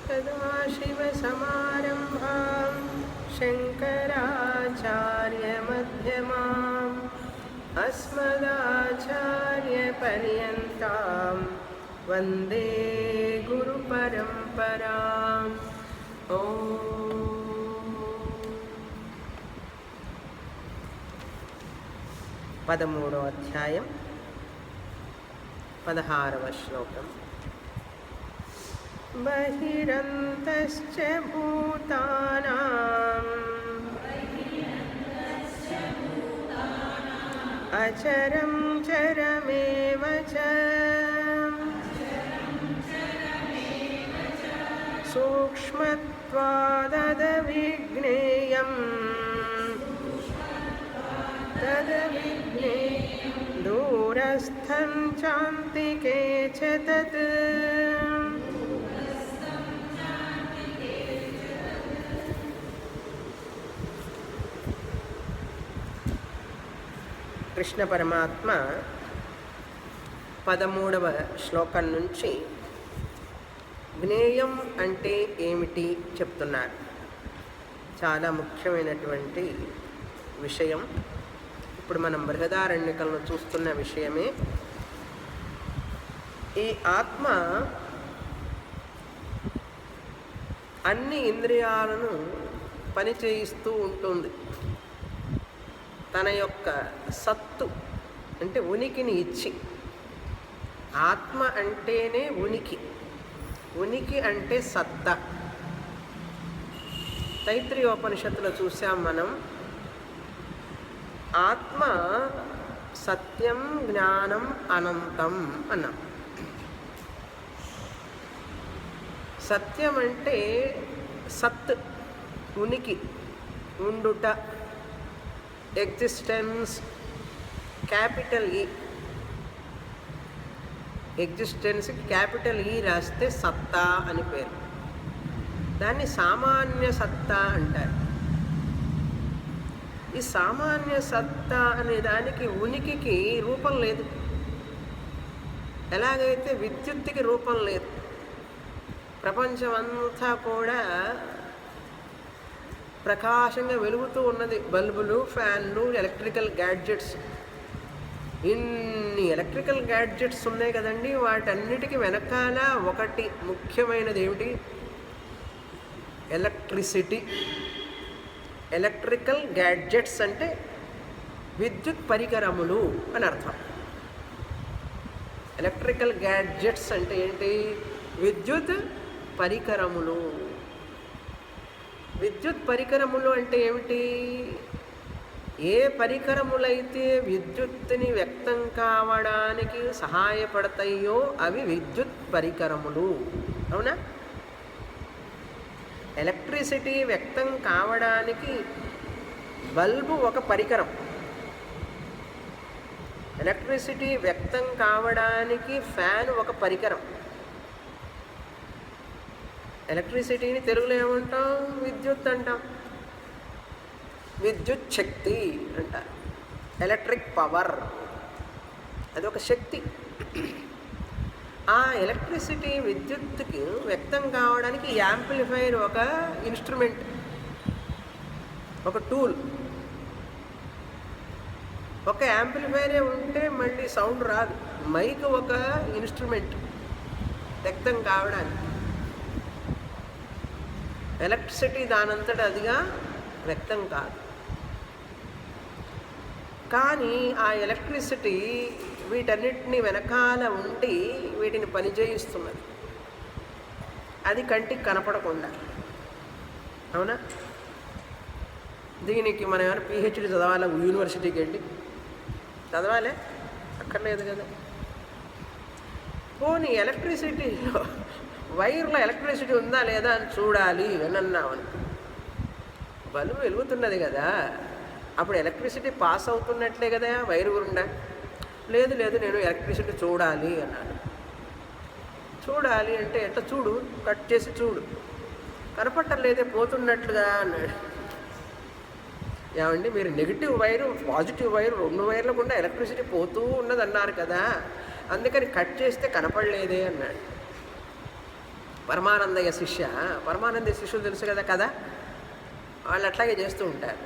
सदाशिवसमारम्भां शङ्कराचार्यमध्यमाम् अस्मदाचार्यपर्यन्तां वन्दे गुरुपरम्पराम् ॐ 13వ అధ్యాయం 16వ శ్లోకం బహిరంతశ్చ భూతానాం అచరం చరమేవ చ సూక్ష్మత్వాదవిజ్ఞేయం తదవిజ్ఞేయం దూరస్థం చాంతికే చ తత్ కృష్ణ పరమాత్మ 13వ శ్లోకం నుంచి జ్ఞేయం అంటే ఏమిటి చెప్తున్నారు. చాలా ముఖ్యమైనటువంటి విషయం. ఇప్పుడు మనం బృహదారణ్యకంలో చూస్తున్న విషయమే. ఈ ఆత్మ అన్ని ఇంద్రియాలను పనిచేయిస్తూ ఉంటుంది. తన యొక్క సత్తు అంటే ఉనికిని ఇచ్చి, ఆత్మ అంటేనే ఉనికి, ఉనికి అంటే సత్తా. తైత్రీయోపనిషత్తులో చూసాం మనం, ఆత్మ సత్యం జ్ఞానం అనంతం అన్నాం. సత్యం అంటే సత్, ఉనికి, ఉండుట, ఎగ్జిస్టెన్స్, క్యాపిటల్ ఈ. ఎగ్జిస్టెన్స్కి క్యాపిటల్ ఈ రాస్తే సత్తా అని పేరు. దాన్ని సామాన్య సత్తా అంటారు. ఈ సామాన్య సత్తా అనే దానికి ఉనికికి రూపం లేదు. ఎలాగైతే విద్యుత్తుకి రూపం లేదు. ప్రపంచం అంతా కూడా ప్రకాశంగా వెలుగుతూ ఉన్నది. బల్బులు, ఫ్యాన్లు, ఎలక్ట్రికల్ గ్యాడ్జెట్స్, ఇన్ని ఎలక్ట్రికల్ గ్యాడ్జెట్స్ ఉన్నాయి కదండి. వాటన్నిటికీ వెనకాల ఒకటి ముఖ్యమైనది ఏమిటి? ఎలక్ట్రిసిటీ. ఎలక్ట్రికల్ గ్యాడ్జెట్స్ అంటే విద్యుత్ పరికరములు అని అర్థం. ఎలక్ట్రికల్ గ్యాడ్జెట్స్ అంటే ఏంటి? విద్యుత్ పరికరములు. విద్యుత్ పరికరములు అంటే ఏమిటి? ఏ పరికరములైతే విద్యుత్తుని వ్యక్తం కావడానికి సహాయపడతాయో అవి విద్యుత్ పరికరములు. అవునా? ఎలక్ట్రిసిటీ వ్యక్తం కావడానికి బల్బు ఒక పరికరం. ఎలక్ట్రిసిటీ వ్యక్తం కావడానికి ఫ్యాన్ ఒక పరికరం. ఎలక్ట్రిసిటీని తెలుగులో ఏమంటాం? విద్యుత్ అంటాం. విద్యుత్ శక్తి అంటారు. ఎలక్ట్రిక్ పవర్, అదొక శక్తి. ఆ ఎలక్ట్రిసిటీ విద్యుత్తుకి వ్యక్తం కావడానికి యాంప్లిఫైర్ ఒక ఇన్స్ట్రుమెంట్, ఒక టూల్. ఒక యాంప్లిఫైరే ఉంటే మళ్ళీ సౌండ్ రాదు. మైక్ ఒక ఇన్స్ట్రుమెంట్ వ్యక్తం కావడానికి. ఎలక్ట్రిసిటీ దానంతట అదిగా వ్యక్తం కాదు. కానీ ఆ ఎలక్ట్రిసిటీ వీటన్నిటిని వెనకాల ఉండి వీటిని పనిచేయిస్తున్నది. అది కంటికి కనపడకుండా. అవునా? దీనికి మనం ఏమైనా పిహెచ్డి చదవాలి, యూనివర్సిటీకి వెళ్ళి చదవాలి? అక్కర్లేదు కదా. పోనీ ఎలక్ట్రిసిటీలో వైర్లో ఎలక్ట్రిసిటీ ఉందా లేదా అని చూడాలి అని అన్నామని, బల్బు వెలుగుతున్నది కదా, అప్పుడు ఎలక్ట్రిసిటీ పాస్ అవుతున్నట్లే కదా వైరు గుండా. లేదు లేదు, నేను ఎలక్ట్రిసిటీ చూడాలి అన్నాడు. చూడాలి అంటే ఎట్లా చూడు? కట్ చేసి చూడు. కనపట్టలేదే, పోతున్నట్లుగా అన్నాడు. ఏమండి, మీరు నెగిటివ్ వైరు పాజిటివ్ వైరు రెండు వైర్ల గుండా ఎలక్ట్రిసిటీ పోతూ ఉన్నది అన్నారు కదా, అందుకని కట్ చేస్తే కనపడలేదే అన్నాడు. పరమానందయ్య శిష్య, పరమానందయ్య శిష్యులు తెలుసు కదా, వాళ్ళు అట్లాగే చేస్తూ ఉంటారు.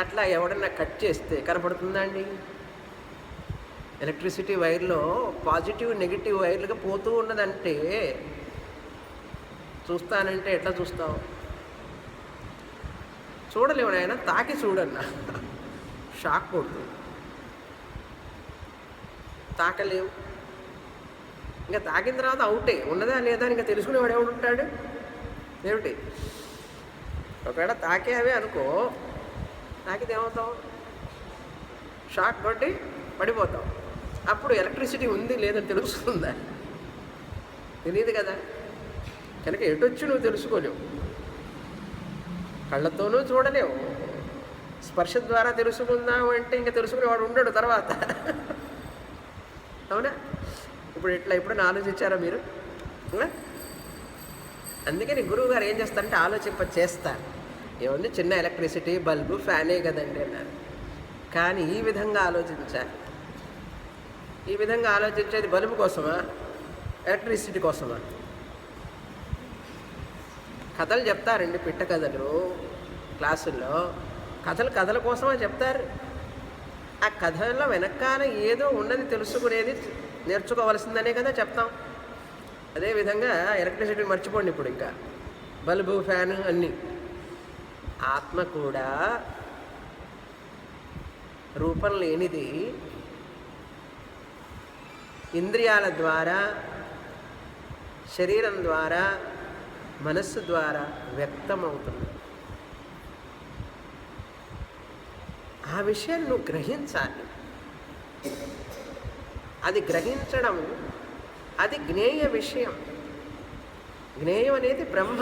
అట్లా ఎవడన్నా కట్ చేస్తే కనపడుతుందా అండి? ఎలక్ట్రిసిటీ వైర్లో పాజిటివ్ నెగిటివ్ వైర్లుగా పోతూ ఉన్నదంటే చూస్తానంటే ఎట్లా చూస్తావు? చూడలేవు నాయన, తాకి చూడన్నా షాక్ కొడుతుంది. తాకలేవు. ఇంకా తాకిన తర్వాత అవుటే, ఉన్నదా లేదా ఇంకా తెలుసుకునేవాడు ఎవడు ఉంటాడు? ఏమిటి, ఒకవేళ తాకేవే అనుకో, తాకితే ఏమవుతావు? షాక్ కొట్టి పడిపోతావు. అప్పుడు ఎలక్ట్రిసిటీ ఉంది లేదని తెలుస్తుందా? తెలియదు కదా. కనుక ఎటొచ్చి నువ్వు తెలుసుకోలేవు, కళ్ళతోనూ చూడలేవు. స్పర్శ ద్వారా తెలుసుకుందాం అంటే ఇంకా తెలుసుకునేవాడు ఉండడు తర్వాత. అవునా? ఇప్పుడు ఎప్పుడైనా ఆలోచించారా మీరు? అందుకని గురువు గారు ఏం చేస్తారంటే చేస్తారు. ఏముంది, చిన్న ఎలక్ట్రిసిటీ బల్బు ఫ్యానే కదండి అన్నారు. కానీ ఈ విధంగా ఆలోచించాలి. ఈ విధంగా ఆలోచించేది బల్బు కోసమా, ఎలక్ట్రిసిటీ కోసమా? కథలు చెప్తారండి, పిట్ట కథలు క్లాసుల్లో. కథల కోసమా చెప్తారు. ఆ కథల్లో వెనకాల ఏదో ఉన్నది తెలుసుకునేది నేర్చుకోవాల్సిందనే కదా చెప్తాం. అదేవిధంగా ఎలక్ట్రిసిటీ మర్చిపోండి. ఇప్పుడు ఇంకా బల్బు ఫ్యాను అన్నీ. ఆత్మ కూడా రూపం లేనిది ఇంద్రియాల ద్వారా, శరీరం ద్వారా, మనస్సు ద్వారా వ్యక్తమవుతుంది. ఆ విషయాన్ని నువ్వు గ్రహించాలి. అది గ్రహించడం, అది జ్ఞేయ విషయం. జ్ఞేయం అనేది బ్రహ్మ.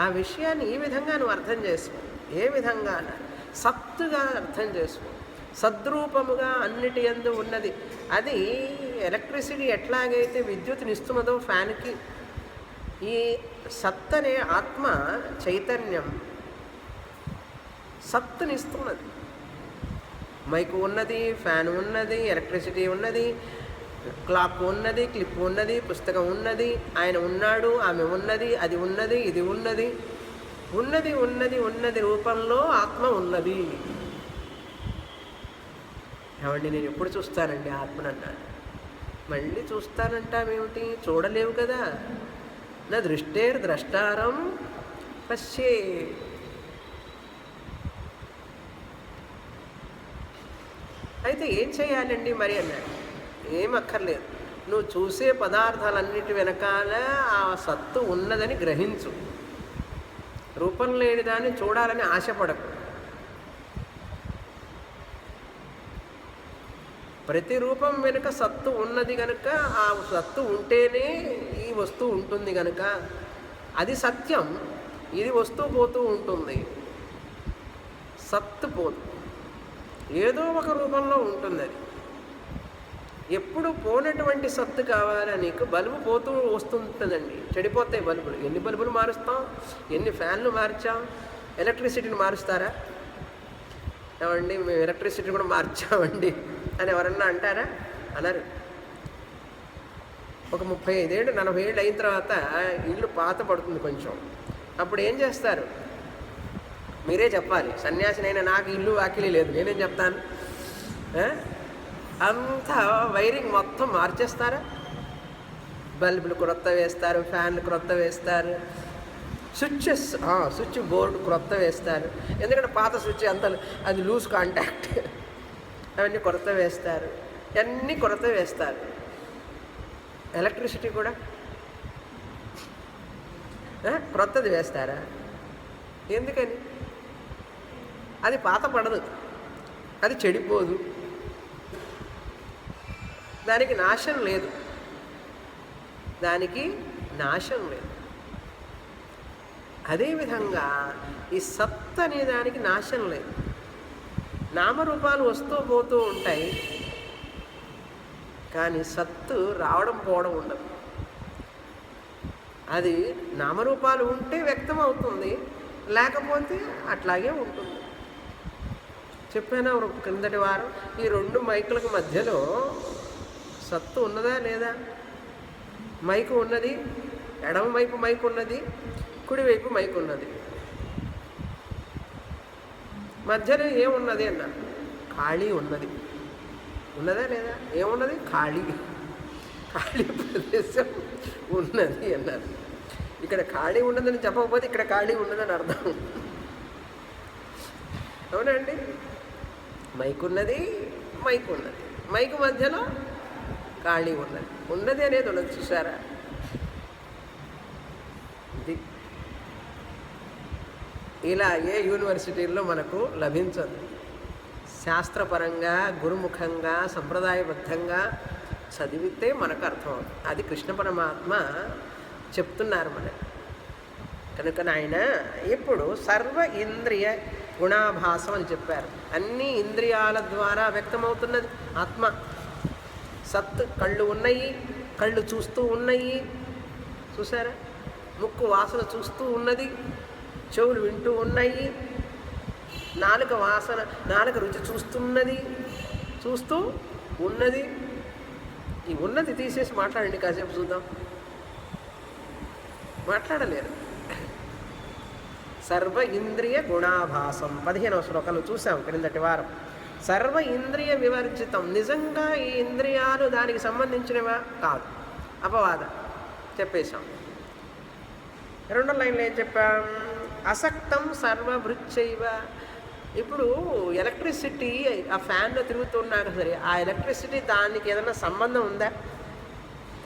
ఆ విషయాన్ని ఈ విధంగా నువ్వు అర్థం చేసుకో. ఏ విధంగా? సత్తుగా అర్థం చేసుకో. సద్రూపముగా అన్నిటి యందు ఉన్నది. అది ఎలక్ట్రిసిటీ ఎట్లాగైతే విద్యుత్నిస్తున్నదో ఫ్యాన్కి, ఈ సత్ అనే ఆత్మ చైతన్యం సత్తునిస్తున్నది. మైకు ఉన్నది, ఫ్యాన్ ఉన్నది, ఎలక్ట్రిసిటీ ఉన్నది, క్లాక్ ఉన్నది, క్లిప్ ఉన్నది, పుస్తకం ఉన్నది, ఆయన ఉన్నాడు, ఆమె ఉన్నది, అది ఉన్నది, ఇది ఉన్నది. ఉన్నది ఉన్నది ఉన్నది రూపంలో ఆత్మ ఉన్నది. ఏమండి, నేను ఎప్పుడు చూస్తానండి ఆత్మనన్నాను. మళ్ళీ చూస్తానంటావేమిటి? చూడలేవు కదా. నా దృష్టేర్ ద్రష్టారం పశ్యే. అయితే ఏం చేయాలండి మరి అన్నాడు. ఏం అక్కర్లేదు, నువ్వు చూసే పదార్థాలన్నిటి వెనకాల ఆ సత్తు ఉన్నదని గ్రహించు. రూపం లేని దాన్ని చూడాలని ఆశపడకు. ప్రతి రూపం వెనుక సత్తు ఉన్నది కనుక, ఆ సత్తు ఉంటేనే ఈ వస్తువు ఉంటుంది కనుక అది సత్యం. ఇది వస్తూ పోతూ ఉంటుంది, సత్తు పోదు, ఏదో ఒక రూపంలో ఉంటుంది. అది ఎప్పుడు పోనటువంటి సత్తు కావాలా నీకు? బల్బు పోతూ వస్తుంటుందండి, చెడిపోతాయి బల్బులు. ఎన్ని బల్బులు మారుస్తాం, ఎన్ని ఫ్యాన్లు మార్చాం. ఎలక్ట్రిసిటీని మారుస్తారా? ఏమండి, మేము ఎలక్ట్రిసిటీ కూడా మార్చామండి అని ఎవరన్నా అంటారా? అనరు. ఒక 35 ఏళ్ళు 40 ఏళ్ళు అయిన తర్వాత ఇల్లు పాత పడుతుంది కొంచెం. అప్పుడు ఏం చేస్తారు? మీరే చెప్పాలి. సన్యాసినైనా నాకు ఇల్లు వాకిలి లేదు, నేనేం చెప్తాను? అంతా వైరింగ్ మొత్తం మార్చేస్తారా? బల్బులు క్రొత్త వేస్తారు, ఫ్యాన్లు క్రొత్త వేస్తారు, స్విచ్ బోర్డు క్రొత్త వేస్తారు. ఎందుకంటే పాత స్విచ్ అంత అది లూజ్ కాంటాక్ట్, అవన్నీ కొరత వేస్తారు. అన్నీ కొరత వేస్తారు. ఎలక్ట్రిసిటీ కూడా క్రొత్తది వేస్తారా? ఎందుకని? అది పాత పడదు, అది చెడిపోదు, దానికి నాశనం లేదు. అదేవిధంగా ఈ సత్ అనే దానికి నాశనం లేదు. నామరూపాలు వస్తూ పోతూ ఉంటాయి, కానీ సత్తు రావడం పోవడం ఉండదు. అది నామరూపాలు ఉంటే వ్యక్తం అవుతుంది, లేకపోతే అట్లాగే ఉంటుంది. చెప్పాను క్రిందటి వారం, ఈ 2 మైకులకు మధ్యలో సత్తు ఉన్నదా లేదా? మైకు ఉన్నది, ఎడమ వైపు మైకు ఉన్నది, కుడివైపు మైకు ఉన్నది. మధ్యలో ఏమున్నది అన్న? ఖాళీ ఉన్నది. ఉన్నదా లేదా? ఏమున్నది? ఖాళీ. ఖాళీ ప్రదేశం ఉన్నది అన్నారు. ఇక్కడ ఖాళీ ఉన్నదని చెప్పకపోతే ఇక్కడ ఖాళీ ఉన్నదని అర్థం. అవునండి. మైకు ఉన్నది, మైకు ఉన్నది, మైకు మధ్యలో ఖాళీ ఉన్నది. ఉన్నది అనేది ఉన్నది, చూసారా? ఇది ఇలా ఏ యూనివర్సిటీల్లో మనకు లభించదు. శాస్త్రపరంగా, గురుముఖంగా, సంప్రదాయబద్ధంగా చదివితే మనకు అర్థమవుతుంది. అది కృష్ణ పరమాత్మ చెప్తున్నారు మనకు. కనుక ఆయన ఇప్పుడు సర్వ ఇంద్రియ గుణాభాసం అని చెప్పారు. అన్ని ఇంద్రియాల ద్వారా వ్యక్తమవుతున్నది ఆత్మ. సత్. కళ్ళు ఉన్నాయి, కళ్ళు చూస్తూ ఉన్నాయి, చూసారా? ముక్కు వాసన చూస్తూ ఉన్నది, చెవులు వింటూ ఉన్నాయి, నాలుక వాసన, నాలుక రుచి చూస్తున్నది, చూస్తూ ఉన్నది. ఈ ఉన్నది తీసేసి మాట్లాడండి, కాసేపు చూద్దాం. మాట్లాడలేరు. సర్వ ఇంద్రియ గుణాభాసం 15వ శ్లోకంలో చూసాం క్రిందటి వారం. సర్వ ఇంద్రియ వివర్జితం. నిజంగా ఈ ఇంద్రియాలు దానికి సంబంధించినవా? కాదు, అపవాద చెప్పేశాం. రెండో లైన్లో ఏం చెప్పాం? అసక్తం సర్వభృచ్చైవ. ఇప్పుడు ఎలక్ట్రిసిటీ ఆ ఫ్యాన్లో తిరుగుతున్నారు సరే, ఆ ఎలక్ట్రిసిటీ దానికి ఏదైనా సంబంధం ఉందా?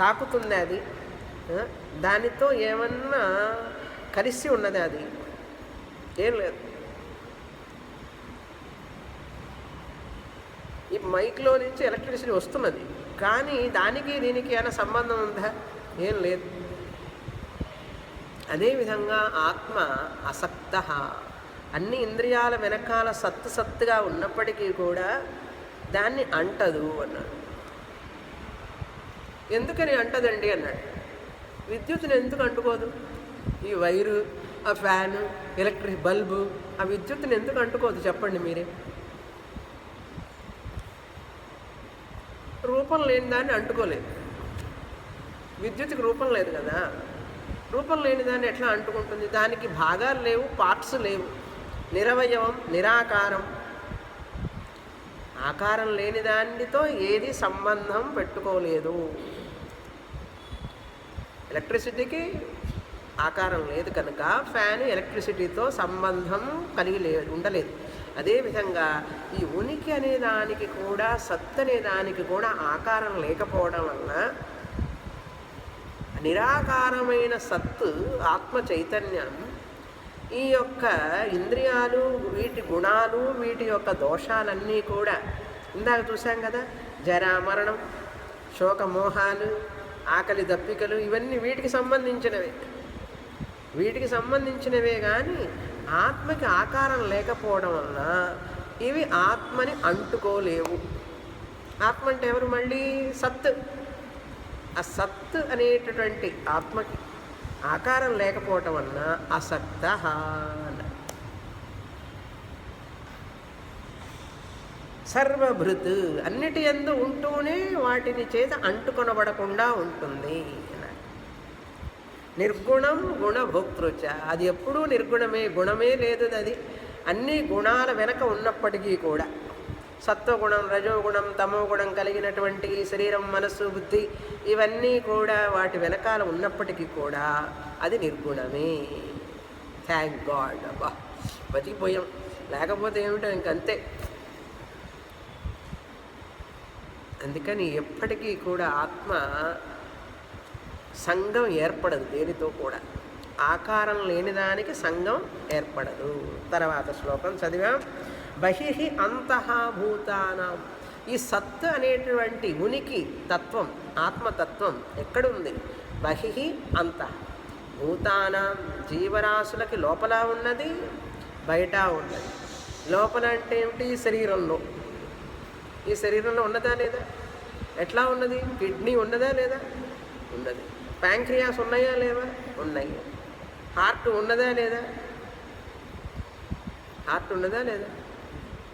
తాకుతుందా? అది దానితో ఏమన్నా కలిసి ఉన్నది? అది ఏం లేదు. ఈ మైక్లో నుంచి ఎలక్ట్రిసిటీ వస్తున్నది, కానీ దానికి దీనికి ఏమైనా సంబంధం ఉందా? ఏం లేదు. అదేవిధంగా ఆత్మ అసక్త. అన్ని ఇంద్రియాల వెనకాల సత్తుగా ఉన్నప్పటికీ కూడా దాన్ని అంటదు అన్నాడు. ఎందుకని అంటదండి అన్నాడు. విద్యుత్తుని ఎందుకు అంటుకోదు? ఈ వైరు, ఆ ఫ్యాను, ఎలక్ట్రిక్ బల్బు, ఆ విద్యుత్తుని ఎందుకు అంటుకోదు చెప్పండి మీరే? రూపం లేని దాన్ని అంటుకోలేదు. విద్యుత్తుకి రూపం లేదు కదా. రూపం లేని దాన్ని ఎట్లా అంటుకుంటుంది? దానికి భాగాలు లేవు, పార్ట్స్ లేవు, నిరవయవం, నిరాకారం. ఆకారం లేని దానితో ఏది సంబంధం పెట్టుకోలేదు. ఎలక్ట్రిసిటీకి ఆకారం లేదు కనుక ఫ్యాన్ ఎలక్ట్రిసిటీతో సంబంధం కలిగి ఉండలేదు. అదేవిధంగా ఈ ఉనికి అనే దానికి కూడా, సత్ అనే దానికి కూడా ఆకారం లేకపోవడం వలన నిరాకారమైన సత్తు ఆత్మ చైతన్యం ఈ యొక్క ఇంద్రియాలు, వీటి గుణాలు, వీటి యొక్క దోషాలన్నీ కూడా ఇందాక చూసాం కదా, జరా మరణం, శోకమోహాలు, ఆకలి దప్పికలు, ఇవన్నీ వీటికి సంబంధించినవే. వీటికి సంబంధించినవే కానీ ఆత్మకి ఆకారం లేకపోవడం వలన ఇవి ఆత్మని అంటుకోలేవు. ఆత్మ అంటే ఎవరు? మళ్ళీ సత్. ఆ సత్ అనేటటువంటి ఆత్మకి ఆకారం లేకపోవటం వలన అసక్త. సర్వభృత్. అన్నిటి యందు ఉంటూనే వాటిని చేత అంటుకొనబడకుండా ఉంటుంది. నిర్గుణం గుణభోక్తృచ. అది ఎప్పుడూ నిర్గుణమే, గుణమే లేదు అది. అన్ని గుణాల వెనక ఉన్నప్పటికీ కూడా సత్వగుణం, రజోగుణం, తమోగుణం కలిగినటువంటి శరీరం, మనస్సు, బుద్ధి ఇవన్నీ కూడా వాటి వెనకాల ఉన్నప్పటికీ కూడా అది నిర్గుణమే. Thank God. అబ్బా బతికిపోయాం. లేకపోతే ఏమిటో ఇంకంతే. అందుకని ఎప్పటికీ కూడా ఆత్మ సంఘం ఏర్పడదు దేనితో కూడా. ఆకారం లేని దానికి సంఘం ఏర్పడదు. తర్వాత శ్లోకం చదివాం. బహిః అంతః భూతానాం. ఈ సత్ అనేటువంటి ఉనికి తత్వం, ఆత్మతత్వం ఎక్కడుంది? బహిః అంతః. భూతానాం. జీవరాశులకి లోపల ఉన్నది, బయట ఉన్నది. లోపల అంటే ఏమిటి? శరీరంలో. ఈ శరీరంలో ఉన్నదా లేదా? ఎట్లా ఉన్నది? కిడ్నీ ఉన్నదా లేదా? ఉన్నది. ప్యాంక్రియాస్ ఉన్నాయా లేవా? ఉన్నాయి. హార్ట్ ఉన్నదా లేదా? హార్ట్ ఉన్నదా లేదా?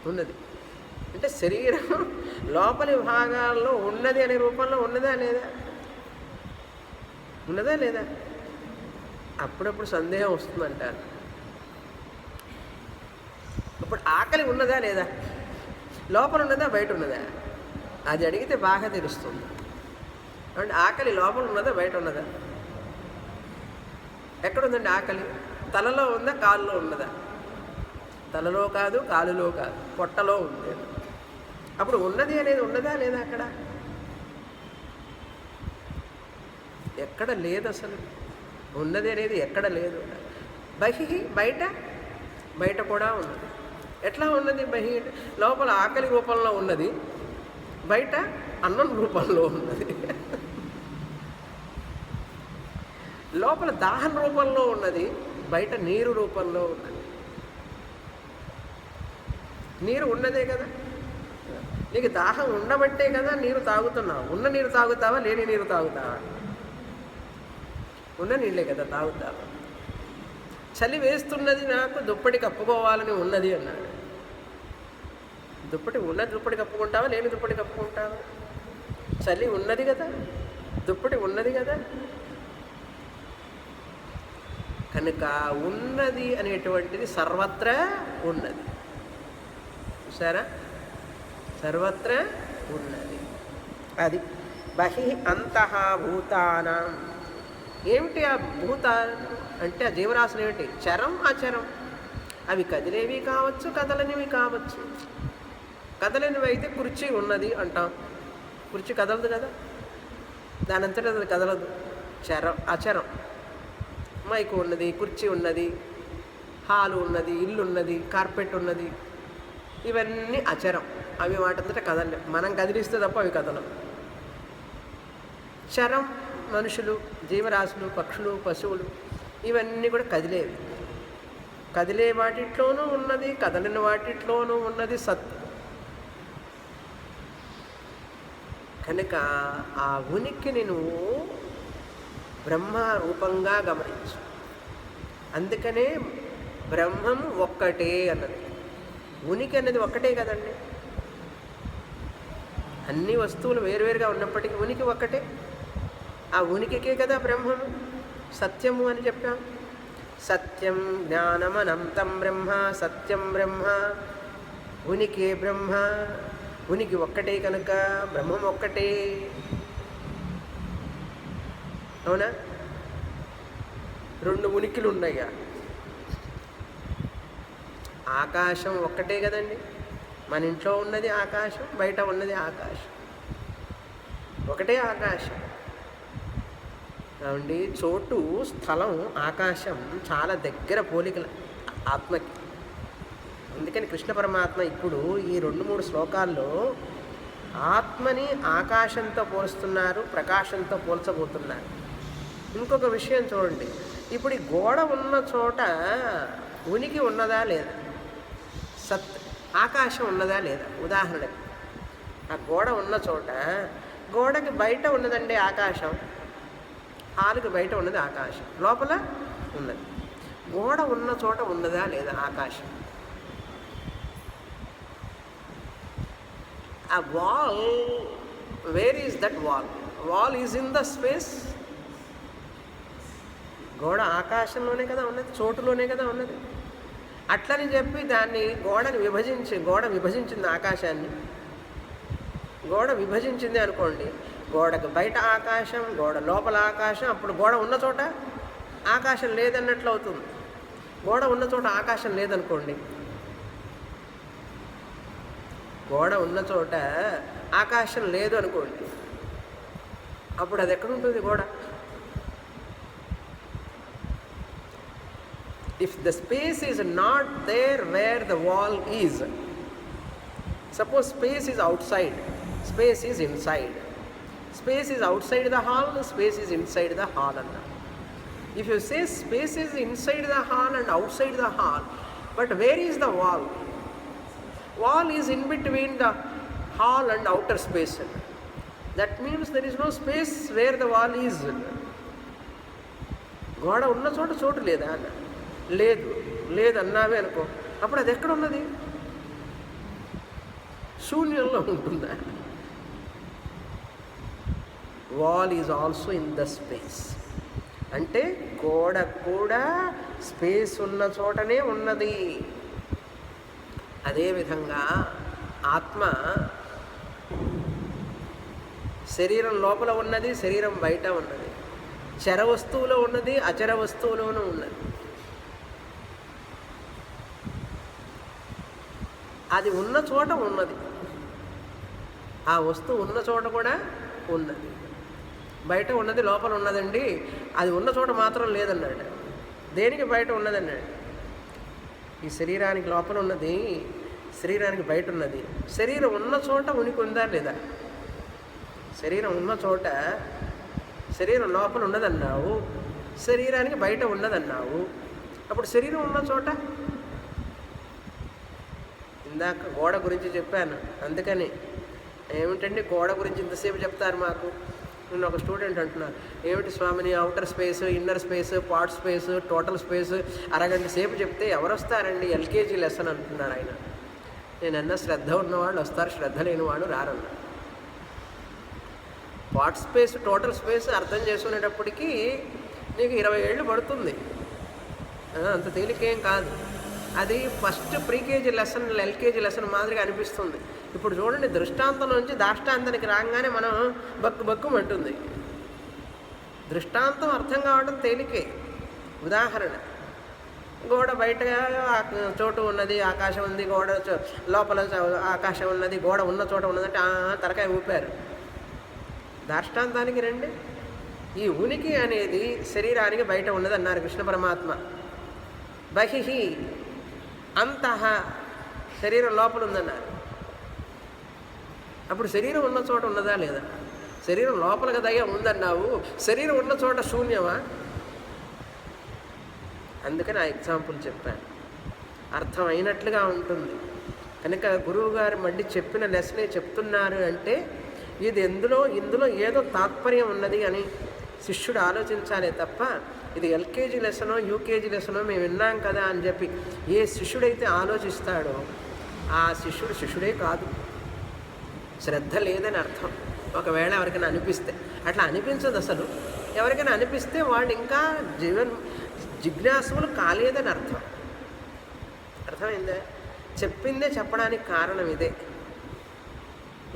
ఉన్నది. అంటే శరీరం లోపలి భాగాల్లో ఉన్నది అనే రూపంలో ఉన్నదా లేదా? ఉన్నదా లేదా? అప్పుడప్పుడు సందేహం వస్తుందంటారు. ఇప్పుడు ఆకలి ఉన్నదా లేదా? లోపల ఉన్నదా బయట ఉన్నదా? అది అడిగితే బాగా తెలుస్తుంది. అంటే ఆకలి లోపల ఉన్నదా బయట ఉన్నదా? ఎక్కడుందండి ఆకలి? తలలో ఉందా కాలులో ఉన్నదా? తలలో కాదు, కాలులో కాదు, పొట్టలో ఉంది. అప్పుడు ఉన్నది అనేది ఉన్నదా లేదా? అక్కడ ఎక్కడ లేదు. అసలు ఉన్నది అనేది ఎక్కడ లేదు. బహి బయట, బయట కూడా ఉన్నది. ఎట్లా ఉన్నది? బహి లోపల ఆకలి రూపంలో ఉన్నది, బయట అన్నం రూపంలో ఉన్నది. లోపల దాహం రూపంలో ఉన్నది, బయట నీరు రూపంలో ఉన్నది. నీరు ఉన్నదే కదా. నీకు దాహం ఉండబట్టే కదా నీరు తాగుతున్నావు. ఉన్న నీరు తాగుతావా, లేని నీరు తాగుతావా? ఉన్న నీళ్ళే కదా తాగుతావా. చలి వేస్తున్నది, నాకు దుప్పటి కప్పుకోవాలని ఉన్నది అన్నాడు. దుప్పటి ఉన్నది, దుప్పటి కప్పుకుంటావా, లేని దుప్పటి కప్పుకుంటావా? చలి ఉన్నది కదా, దుప్పటి ఉన్నది కదా. కనుక ఉన్నది అనేటువంటిది సర్వత్రా ఉన్నది. చూసారా? సర్వత్రా ఉన్నది. అది బహి అంతః భూతానాం. ఏమిటి ఆ భూతాలు అంటే? ఆ జీవరాశులు ఏమిటి? చరం అచరం. అవి కదిలేవి కావచ్చు, కదలనివి కావచ్చు. కదలనివి అయితే కుర్చీ ఉన్నది అంటాం. కుర్చీ కదలదు కదా, దానంతటా అది కదలదు. చరం అచరం. మైకు ఉన్నది, కుర్చీ ఉన్నది, హాలు ఉన్నది, ఇల్లు ఉన్నది, కార్పెట్ ఉన్నది. ఇవన్నీ అచరం. అవి వాటంతటా కదలలేవు. మనం కదిలిస్తే తప్ప అవి కదలవు. చరం మనుషులు, జీవరాశులు, పక్షులు, పశువులు ఇవన్నీ కూడా కదిలేవి. కదిలే వాటిట్లోనూ ఉన్నది, కదలని వాటిట్లోనూ ఉన్నది సత్. కనుక ఆ ఉనికిని నువ్వు బ్రహ్మ రూపంగా గమనించు. అందుకనే బ్రహ్మం ఒక్కటే అన్నది. ఉనికి అనేది ఒక్కటే కదండి. అన్ని వస్తువులు వేరువేరుగా ఉన్నప్పటికీ ఉనికి ఒక్కటే. ఆ ఉనికికే కదా బ్రహ్మము, సత్యము అని చెప్పాం. సత్యం జ్ఞానమనంతం బ్రహ్మ, సత్యం బ్రహ్మ, ఉనికి బ్రహ్మ. ఉనికి ఒక్కటే కనుక బ్రహ్మం ఒక్కటే. అవునా? రెండు ఉనికిలు ఉన్నాయా? ఆకాశం ఒక్కటే కదండి. మన ఇంట్లో ఉన్నది ఆకాశం, బయట ఉన్నది ఆకాశం. ఒకటే ఆకాశం. కాబట్టి చోటు, స్థలం, ఆకాశం చాలా దగ్గర పోలికలు ఆత్మకి. అందుకని కృష్ణ పరమాత్మ ఇప్పుడు ఈ 2-3 శ్లోకాల్లో ఆత్మని ఆకాశంతో పోలుస్తున్నారు, ప్రకాశంతో పోల్చబోతున్నారు. ఇంకొక విషయం చూడండి. ఇప్పుడు ఈ గోడ ఉన్న చోట ఉనికి ఉన్నదా లేదా? సత్. ఆకాశం ఉన్నదా లేదా? ఉదాహరణకి ఆ గోడ ఉన్న చోట, గోడకి బయట ఉన్నదండి ఆకాశం, హాలుకి బయట ఉన్నది ఆకాశం, లోపల ఉన్నది. గోడ ఉన్న చోట ఉన్నదా లేదా ఆకాశం? ఆ wall, where is that wall? Wall is in the space. గోడ ఆకాశంలోనే కదా ఉన్నది, చోటులోనే కదా ఉన్నది. అట్లని చెప్పి దాన్ని గోడని గోడ విభజించింది ఆకాశాన్ని. గోడ విభజించింది అనుకోండి, గోడకు బయట ఆకాశం, గోడ లోపల ఆకాశం. అప్పుడు గోడ ఉన్న చోట ఆకాశం లేదన్నట్లు అవుతుంది. గోడ ఉన్న చోట ఆకాశం లేదనుకోండి, గోడ ఉన్న చోట ఆకాశం లేదు అనుకోండి, అప్పుడు అది ఎక్కడ ఉంటుంది గోడ? If the space is not there where the wall is, suppose space is outside, space is inside. Space is outside the hall, space is inside the hall. If you say space is inside the hall and outside the hall, but where is the wall? Wall is in between the hall and outer space. That means there is no space where the wall is. గోడ ఉన్న చోట చోటు లేదా? లేదు. లేదన్నావే అనుకో, అప్పుడు అది ఎక్కడ ఉన్నది? శూన్యంలో ఉంటుందా? Wall is also in the space. అంటే గోడ కూడా స్పేస్ ఉన్న చోటనే ఉన్నది. అదేవిధంగా ఆత్మ శరీరం లోపల ఉన్నది, శరీరం బయట ఉన్నది, చర వస్తువులో ఉన్నది, అచర వస్తువులోనూ ఉన్నది. అది ఉన్న చోట ఉన్నది, ఆ వస్తువు ఉన్న చోట కూడా ఉన్నది. బయట ఉన్నది లోపల ఉన్నదండి, అది ఉన్న చోట మాత్రం లేదన్నాడు. దేనికి బయట ఉన్నదన్నాడు? ఈ శరీరానికి లోపల ఉన్నది, శరీరానికి బయట ఉన్నది. శరీరం ఉన్న చోట ఉనికి ఉందా లేదా? శరీరం ఉన్న చోట శరీరం లోపల ఉన్నదన్నావు, శరీరానికి బయట ఉన్నదన్నావు. అప్పుడు శరీరం ఉన్న చోట, ఇందాక గోడ గురించి చెప్పాను, అందుకని ఏమిటండి గోడ గురించి ఇంతసేపు చెప్తారు మాకు? నేను ఒక స్టూడెంట్ అంటున్నాను, ఏమిటి స్వామిని outer space, inner space, part space, total space అరగంట సేపు చెప్తే ఎవరు వస్తారండి? ఎల్కేజీ లెసన్ అంటున్నాడు ఆయన. నేనన్నా శ్రద్ధ ఉన్నవాళ్ళు వస్తారు, శ్రద్ధ లేనివాడు రారన్నా. పార్ట్ స్పేస్, టోటల్ స్పేస్ అర్థం చేసుకునేటప్పటికీ నీకు 20 ఏళ్ళు పడుతుంది, అంత తేలికేం కాదు. అది first pre-KG lesson, LKG lesson మాదిరిగా అనిపిస్తుంది. ఇప్పుడు చూడండి, దృష్టాంతం నుంచి దాష్టాంతానికి రాగానే మనం బక్కుమంటుంది. దృష్టాంతం అర్థం కావడం తేలికే. ఉదాహరణ, గోడ బయట చోటు ఉన్నది, ఆకాశం ఉంది, గోడ లోపల ఆకాశం ఉన్నది, గోడ ఉన్న చోట ఉన్నదంటే తలకాయ ఊపారు. దాష్టాంతానికి రండి. ఈ ఉనికి అనేది శరీరానికి బయట ఉన్నది అన్నారు కృష్ణ పరమాత్మ. బహిహి అంతః, శరీరం లోపల ఉందన్నారు. అప్పుడు శరీరం ఉన్న చోట ఉన్నదా లేదా? శరీరం లోపల కదయ్యా ఉందన్నావు, శరీరం ఉన్న చోట శూన్యమా? అందుకని ఆ ఎగ్జాంపుల్ చెప్పాను, అర్థమైనట్లుగా ఉంటుంది. కనుక గురువుగారు మళ్ళీ చెప్పిన లెసనే చెప్తున్నారు అంటే ఇది ఇందులో ఏదో తాత్పర్యం ఉన్నది అని శిష్యుడు ఆలోచించాలే తప్ప ఇది ఎల్కేజీ లెసనో యూకేజీ లెసనో మేము విన్నాం కదా అని చెప్పి ఏ శిష్యుడైతే ఆలోచిస్తాడో ఆ శిష్యుడు శిష్యుడే కాదు, శ్రద్ధ లేదని అర్థం. ఒకవేళ ఎవరికైనా అనిపిస్తే, అట్లా అనిపించదు అసలు. ఎవరికైనా అనిపిస్తే వాళ్ళు ఇంకా జిజ్ఞాసులు కాలేదని అర్థం. అర్థమైందా? చెప్పిందే చెప్పడానికి కారణం ఇదే.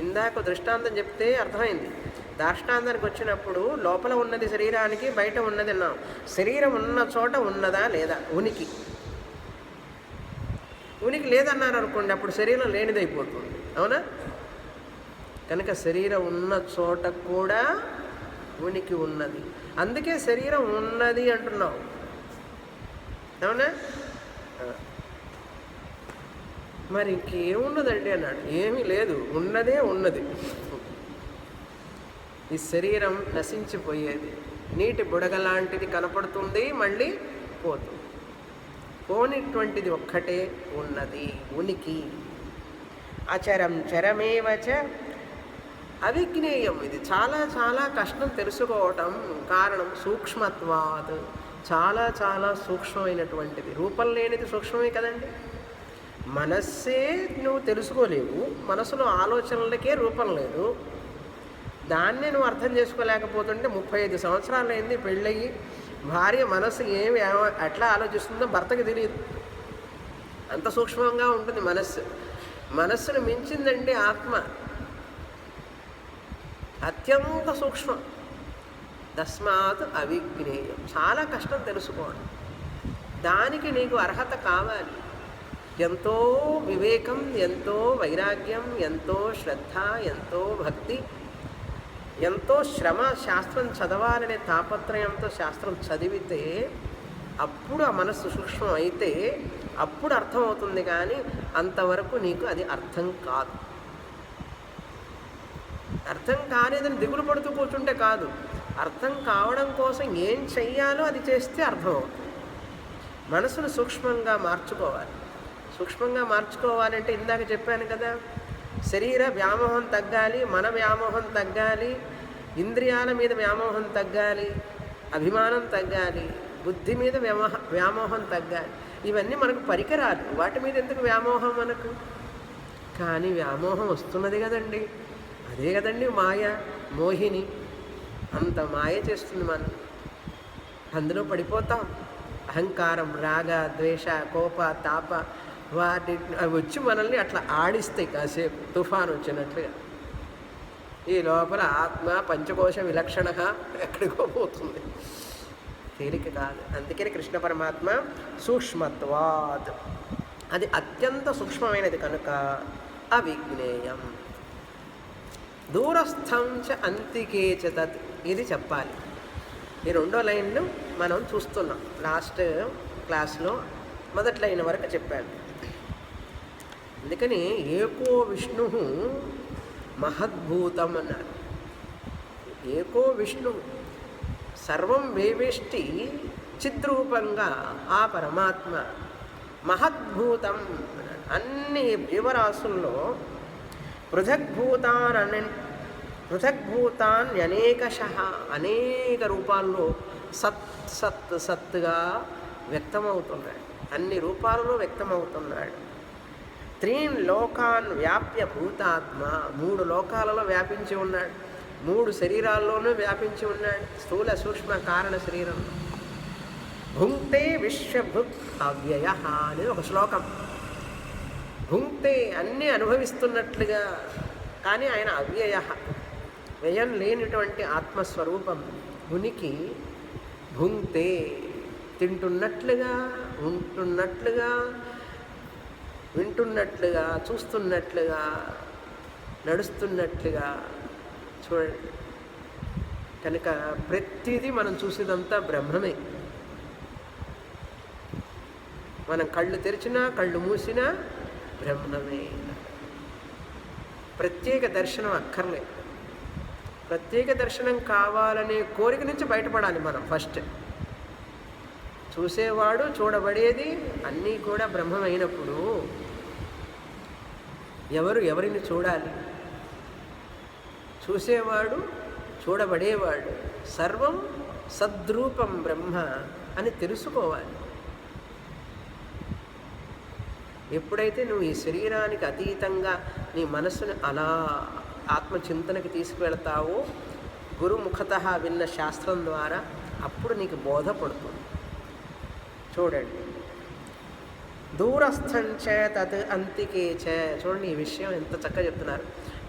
ఇందాక దృష్టాంతం చెప్తే అర్థమైంది. దాష్టాంతానికి వచ్చినప్పుడు లోపల ఉన్నది శరీరానికి, బయట ఉన్నది అన్నాం. శరీరం ఉన్న చోట ఉన్నదా లేదా? ఉనికి లేదన్నారు అనుకోండి, అప్పుడు శరీరం లేనిదైపోతుంది. అవునా? కనుక శరీరం ఉన్న చోట కూడా ఉనికి ఉన్నది. అందుకే శరీరం ఉన్నది అంటున్నావు. అవునా? మరి ఇంకేమున్నదండి అన్నాడు. ఏమీ లేదు, ఉన్నదే ఉన్నది. ఈ శరీరం నశించిపోయేది, నీటి బుడగ లాంటిది కనపడుతుంది, మళ్ళీ పోతుంది. పోనిటువంటిది ఒక్కటే ఉన్నది, ఉనికి. అచరం చరమేవచ అవిజ్ఞేయం. ఇది చాలా చాలా కష్టం తెలుసుకోవటం. కారణం సూక్ష్మత్వాత్, చాలా చాలా సూక్ష్మమైనటువంటిది. రూపం లేనిది సూక్ష్మమే కదండి. మనస్సే నువ్వు తెలుసుకోలేవు, మనసులో ఆలోచనలకే రూపం లేదు. దాన్నే నువ్వు అర్థం చేసుకోలేకపోతుంటే 35 సంవత్సరాలు అయింది పెళ్ళయి, భార్య మనసు ఎట్లా ఆలోచిస్తుందో భర్తకి తెలియదు. అంత సూక్ష్మంగా ఉంటుంది మనస్సు. మనస్సును మించిందండి ఆత్మ, అత్యంత సూక్ష్మం. తస్మాత్ అవిజ్ఞేయం. చాలా కష్టం తెలుసుకోవడం. దానికి నీకు అర్హత కావాలి. ఎంతో వివేకం, ఎంతో వైరాగ్యం, ఎంతో శ్రద్ధ, ఎంతో భక్తి, ఎంతో శ్రమ. శాస్త్రం చదవాలనే తాపత్రయంతో శాస్త్రం చదివితే అప్పుడు ఆ మనస్సు సూక్ష్మం అయితే అప్పుడు అర్థమవుతుంది. కానీ అంతవరకు నీకు అది అర్థం కాదు. అర్థం కాలేదని దిగులు పడుతూ కూర్చుంటే కాదు. అర్థం కావడం కోసం ఏం చెయ్యాలో అది చేస్తే అర్థమవుతుంది. మనసును సూక్ష్మంగా మార్చుకోవాలి. సూక్ష్మంగా మార్చుకోవాలంటే ఇందాక చెప్పాను కదా, శరీర వ్యామోహం తగ్గాలి, మన వ్యామోహం తగ్గాలి, ఇంద్రియాల మీద వ్యామోహం తగ్గాలి, అభిమానం తగ్గాలి, బుద్ధి మీద వ్యామోహం తగ్గాలి. ఇవన్నీ మనకు పరికరాలు. వాటి మీద ఎందుకు వ్యామోహం? మనకు కానీ వ్యామోహం వస్తున్నది కదండి, అదే కదండి మాయ, మోహిని. అంత మాయ చేస్తుంది మనం, అందులో పడిపోతాం. అహంకారం, రాగ, ద్వేష, కోప, తాప వాటి అవి వచ్చి మనల్ని అట్లా ఆడిస్తాయి కాసేపు, తుఫాను వచ్చినట్లుగా. ఈ లోపల ఆత్మ పంచకోశ విలక్షణ ఎక్కడికో పోతుంది, తేలిక కాదు. అందుకని కృష్ణ పరమాత్మ సూక్ష్మత్వాత్, అది అత్యంత సూక్ష్మమైనది కనుక అవిజ్ఞేయం. దూరస్థం చ అంతికే చ తత్, ఇది చెప్పాలి. ఈ రెండో లైన్ను మనం చూస్తున్నాం. లాస్ట్ క్లాస్లో మొదటి లైన్ వరకు చెప్పాను. అందుకని ఏకో విష్ణు మహద్భూతం అన్నారు. ఏకో విష్ణు సర్వం వేవేష్టి చిద్రూపంగా ఆ పరమాత్మ మహద్భూతం. అన్ని జీవరాశుల్లో పృథగ్భూతాన్ అనేకశః, అనేక రూపాల్లో సత్ సత్ సత్తుగా వ్యక్తమవుతున్నాడు, అన్ని రూపాలలో వ్యక్తమవుతున్నాడు. త్రీన్ లోకాన్ వ్యాప్య భూతాత్మ, 3 లోకాలలో వ్యాపించి ఉన్నాడు, 3 శరీరాల్లోనూ వ్యాపించి ఉన్నాడు, స్థూల సూక్ష్మ కారణ శరీరంలో. భుంక్తే విశ్వభుక్ అవ్యయ అనేది ఒక శ్లోకం. భుంక్తే అన్నీ అనుభవిస్తున్నట్లుగా, కానీ ఆయన అవ్యయ, వ్యయం లేనిటువంటి ఆత్మస్వరూపం. ఉనికి భుంక్తే, తింటున్నట్లుగా, ఉంటున్నట్లుగా, వింటున్నట్లుగా, చూస్తున్నట్లుగా, నడుస్తున్నట్లుగా. చూడండి, కనుక ప్రతిదీ మనం చూసేదంతా బ్రహ్మమే. మనం కళ్ళు తెరిచినా కళ్ళు మూసినా బ్రహ్మమే. ప్రత్యేక దర్శనం అక్కర్లేదు. ప్రత్యేక దర్శనం కావాలనే కోరిక నుంచి బయటపడాలి మనం ఫస్ట్. చూసేవాడు, చూడబడేది అన్నీ కూడా బ్రహ్మమైనప్పుడు ఎవరిని చూడాలి? చూసేవాడు, చూడబడేవాడు, సర్వం సద్రూపం బ్రహ్మ అని తెలుసుకోవాలి. ఎప్పుడైతే నువ్వు ఈ శరీరానికి అతీతంగా నీ మనస్సును అలా ఆత్మచింతనకి తీసుకువెళ్తావో, గురుముఖతః విన్న శాస్త్రం ద్వారా, అప్పుడు నీకు బోధపడుతుంది. చూడండి, దూరస్థంచ తత్ అంతికే చ. చూడండి ఈ విషయం ఎంత చక్కగా చెప్తున్నారు.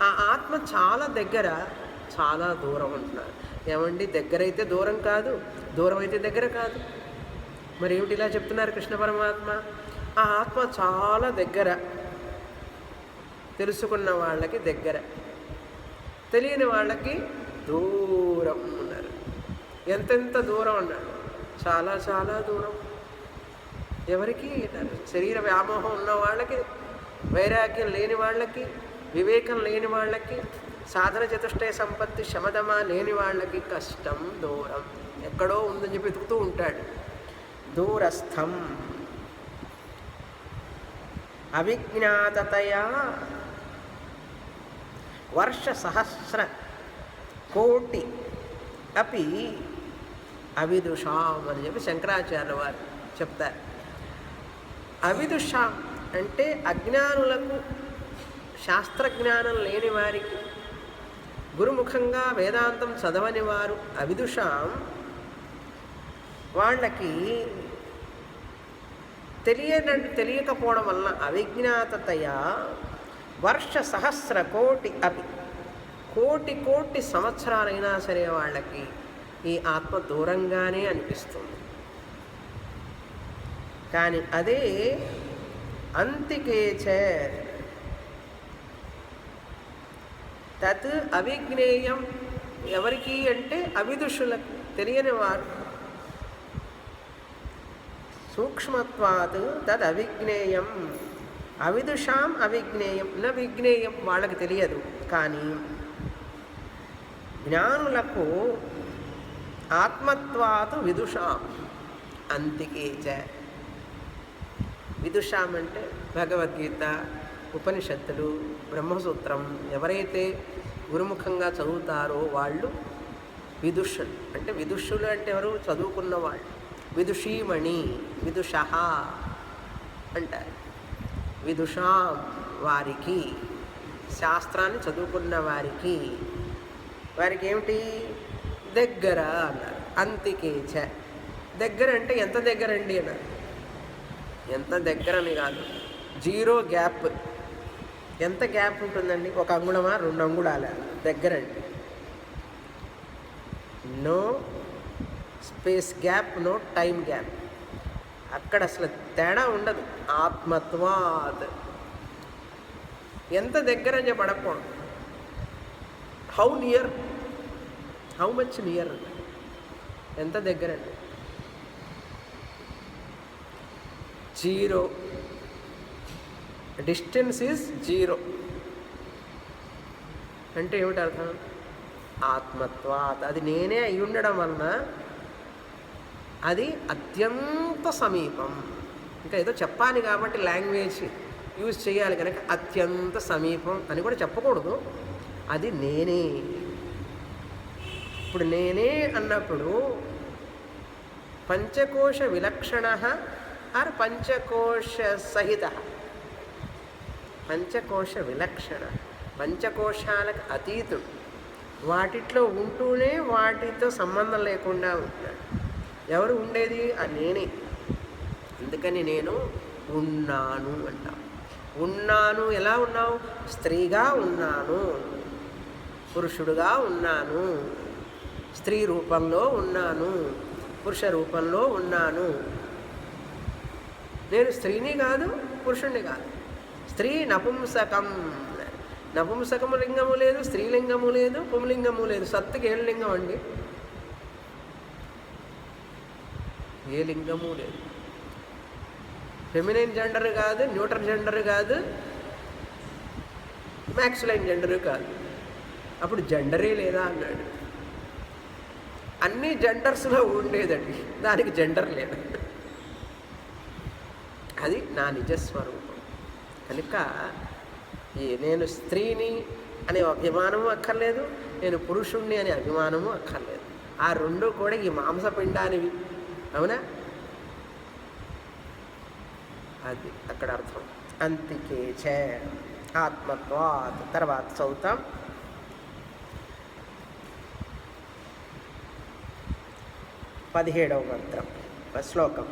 ఆ ఆత్మ చాలా దగ్గర, చాలా దూరం అంటున్నారు. ఏమండి, దగ్గర అయితే దూరం కాదు, దూరం అయితే దగ్గర కాదు. మరి ఏమిటి ఇలా చెప్తున్నారు కృష్ణ పరమాత్మ? ఆ ఆత్మ చాలా దగ్గర, తెలుసుకున్న వాళ్ళకి దగ్గర, తెలియని వాళ్ళకి దూరం ఉన్నారు. ఎంతెంత దూరం అన్నాడు? చాలా చాలా దూరం. ఎవరికి? శరీర వ్యామోహం ఉన్న వాళ్ళకి, వైరాగ్యం లేని వాళ్ళకి, వివేకం లేని వాళ్ళకి, సాధన చతుష్టయ సంపత్తి శమదమ లేని వాళ్ళకి కష్టం, దూరం. ఎక్కడో ఉందని చెప్పి వెతుకుతూ ఉంటాడు. దూరస్థం అవిజ్ఞాతతయా వర్ష సహస్ర కోటి అపి అవిదుషాం అని చెప్పి శంకరాచార్య వారు చెప్తారు. అవిదుషాం అంటే అజ్ఞానులకు, శాస్త్రజ్ఞానం లేని వారికి, గురుముఖంగా వేదాంతం చదవని వారు, అవిదుషాం వాళ్ళకి తెలియకపోవడం వలన అవిజ్ఞాతతయా వర్ష సహస్ర కోటి అపి, కోటి కోటి సంవత్సరాలైనా సరే వాళ్ళకి ఈ ఆత్మ దూరంగానే అనిపిస్తుంది. కానీ అదే అంతికేచ తత్ అవిజ్ఞేయం. ఎవరికి అంటే అవిదుషులకు, తెలియని వారు. సూక్ష్మత్వాత్ తద్ అవిజ్ఞేయం, అవిదుషాం అవిజ్ఞేయం న విజ్ఞేయం, వాళ్ళకి తెలియదు. కానీ జ్ఞానులకు ఆత్మత్వాత్ విదుషాం అంతికేచ. విదుషాం అంటే భగవద్గీత, ఉపనిషత్తులు, బ్రహ్మసూత్రం ఎవరైతే గురుముఖంగా చదువుతారో వాళ్ళు విదుషులు. అంటే విదుషులు అంటే ఎవరు? చదువుకున్న వాళ్ళు. విదుషీమణి, విదుష అంటారు. విదుషాం వారికి, శాస్త్రాన్ని చదువుకున్న వారికి, వారికి ఏమిటి దగ్గర అన్నారు. అంతికేచ, దగ్గర అంటే ఎంత దగ్గర అండి అన్నారు. ఎంత దగ్గర అని కాదు, జీరో గ్యాప్. ఎంత గ్యాప్ ఉంటుందండి? 1 అంగుళమా 2 అంగుళాల దగ్గర అండి. No space gap, no time gap. అక్కడ అసలు తేడా ఉండదు. ఆత్మత్వాత్. ఎంత దగ్గర అని చెప్పి అడగకూడదు. How near, how much near, ఎంత దగ్గర అండి. జీరో, డిస్టెన్స్ ఈజ్ జీరో అంటే ఏమిటి అర్థం? ఆత్మత్వాత్, అది నేనే అయి ఉండడం వలన అది అత్యంత సమీపం. ఇంకా ఏదో చెప్పాలి కాబట్టి లాంగ్వేజ్ యూజ్ చేయాలి కనుక అత్యంత సమీపం అని కూడా చెప్పకూడదు. అది నేనే. ఇప్పుడు నేనే అన్నప్పుడు పంచకోశ విలక్షణ ఆర్ పంచకోశ సహిత. పంచకోశ విలక్షణ, పంచకోశాలకు అతీతుడు, వాటిట్లో ఉంటూనే వాటితో సంబంధం లేకుండా ఉంటాడు. ఎవరు ఉండేది? ఆ నేనే. అందుకని నేను ఉన్నాను అంటాం. ఉన్నాను, ఎలా ఉన్నావు? స్త్రీగా ఉన్నాను, పురుషుడుగా ఉన్నాను, స్త్రీ రూపంలో ఉన్నాను, పురుష రూపంలో ఉన్నాను. నేను స్త్రీని కాదు, పురుషుణ్ణి కాదు. స్త్రీ నపుంసకం, నపుంసకము లింగము లేదు, స్త్రీలింగము లేదు, పుంలింగము లేదు. సత్తుకి ఏం లింగం అండి? ఏ లింగము లేదు. ఫెమినైన్ జెండర్ కాదు, న్యూట్రల్ జెండర్ కాదు, మ్యాక్సిలైన్ జెండరు కాదు. అప్పుడు జెండరే లేదా అన్నాడు. అన్ని జెండర్స్లో ఉండేదండి, దానికి జెండర్ లేదు. అది నా నిజస్వరూపం. కనుక నేను స్త్రీని అనే అభిమానము అక్కర్లేదు, నేను పురుషుణ్ణి అనే అభిమానము అక్కర్లేదు. ఆ రెండు కూడా ఈ మాంసపిండానివి. అవునా? అది అక్కడ అర్థం. అంతికేచ ఆత్మత్వాత్. తర్వాత చదువుతాం. 17వ మంత్రం, శ్లోకం.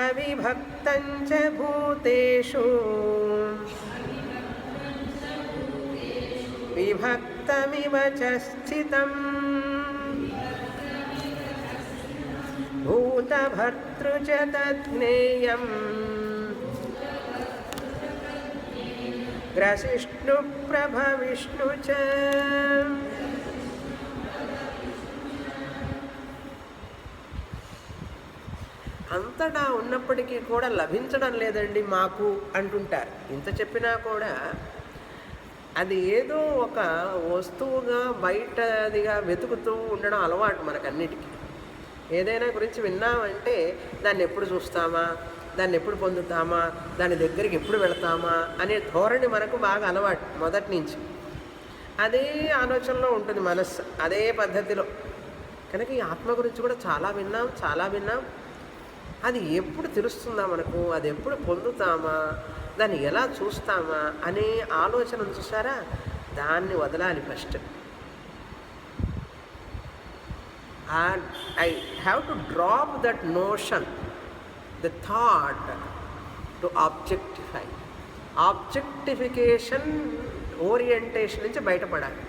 అవిభక్తం చ భూతేషు విభక్తమివ చ స్థితం భూతభర్తృ చ తజ్ఞేయం గ్రసిష్ణు ప్రభవిష్ణు చ. అంతటా ఉన్నప్పటికీ కూడా లభించడం లేదండి మాకు అంటుంటారు. ఇంత చెప్పినా కూడా అది ఏదో ఒక వస్తువుగా బయటదిగా వెతుకుతూ ఉండడం అలవాటు మనకన్నిటికీ. ఏదైనా గురించి విన్నామంటే దాన్ని ఎప్పుడు చూస్తామా, దాన్ని ఎప్పుడు పొందుతామా, దాని దగ్గరికి ఎప్పుడు వెళతామా అనే ధోరణి మనకు బాగా అలవాటు మొదటి నుంచి. అదే ఆలోచనలో ఉంటుంది మనస్సు, అదే పద్ధతిలో. కనుక ఈ ఆత్మ గురించి కూడా చాలా విన్నాం. అది ఎప్పుడు తెలుస్తుందా మనకు, అది ఎప్పుడు పొందుతామా, దాన్ని ఎలా చూస్తామా అనే ఆలోచన చూసారా, దాన్ని వదలాలి first. I have to drop that notion, the thought to objectify. Objectification orientation నుంచి బయటపడాలి.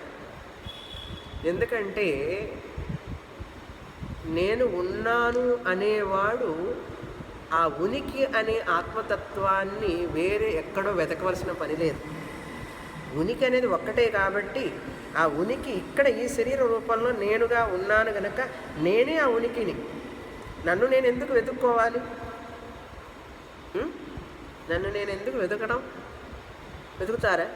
ఎందుకంటే నేను ఉన్నాను అనేవాడు ఆ ఉనికి అనే ఆత్మతత్వాన్ని వేరే ఎక్కడో వెతకవలసిన పని లేదు. ఉనికి అనేది ఒక్కటే కాబట్టి ఆ ఉనికి ఇక్కడ ఈ శరీర రూపంలో నేనుగా ఉన్నాను కనుక నేనే ఆ ఉనికిని. నన్ను నేను ఎందుకు వెతుక్కోవాలి? నన్ను నేను ఎందుకు వెతకడం? వెతుకుతారా?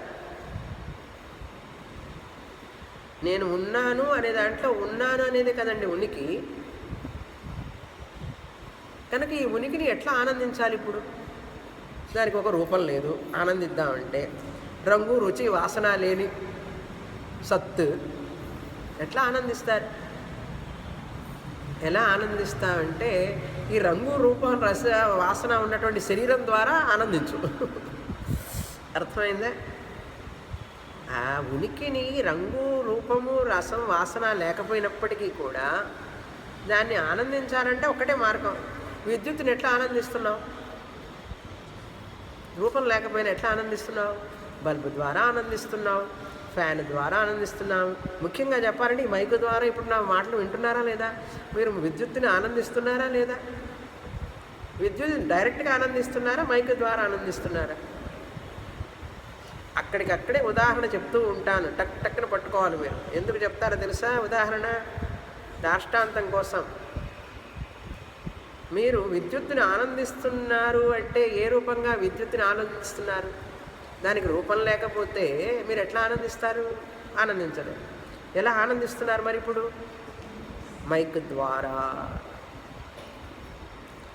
నేను ఉన్నాను అనే దాంట్లో ఉన్నాను అనేది కదండి ఉనికి. కనుక ఈ ఉనికిని ఎట్లా ఆనందించాలి? ఇప్పుడు దానికి ఒక రూపం లేదు. ఆనందిద్దామంటే రంగు రుచి వాసన లేని సత్తు ఎట్లా ఆనందిస్తారు? ఎలా ఆనందిస్తామంటే ఈ రంగు రూపం రస వాసన ఉన్నటువంటి శరీరం ద్వారా ఆనందించు. అర్థమైందా? ఆ ఉనికిని రంగు, రూపము, రసం, వాసన లేకపోయినప్పటికీ కూడా దాన్ని ఆనందించాలంటే ఒకటే మార్గం. విద్యుత్తుని ఎట్లా ఆనందిస్తున్నావు? రూపం లేకపోయినా ఎట్లా ఆనందిస్తున్నావు? బల్బు ద్వారా ఆనందిస్తున్నావు, ఫ్యాన్ ద్వారా ఆనందిస్తున్నావు. ముఖ్యంగా చెప్పాలంటే ఈ మైకు ద్వారా ఇప్పుడు నా మాటలు వింటున్నారా లేదా? మీరు విద్యుత్తుని ఆనందిస్తున్నారా లేదా? విద్యుత్ డైరెక్ట్గా ఆనందిస్తున్నారా, మైకు ద్వారా ఆనందిస్తున్నారా? అక్కడికక్కడే ఉదాహరణ చెప్తూ ఉంటాను, టక్ టక్కున పట్టుకోవాలి మీరు. ఎందుకు చెప్తారో తెలుసా ఉదాహరణ? దాష్టాంతం కోసం. మీరు విద్యుత్తుని ఆనందిస్తున్నారు అంటే ఏ రూపంగా విద్యుత్తుని ఆనందిస్తున్నారు? దానికి రూపం లేకపోతే మీరు ఎట్లా ఆనందిస్తారు? ఆనందించరు. ఎలా ఆనందిస్తున్నారు మరి ఇప్పుడు? మైక్ ద్వారా,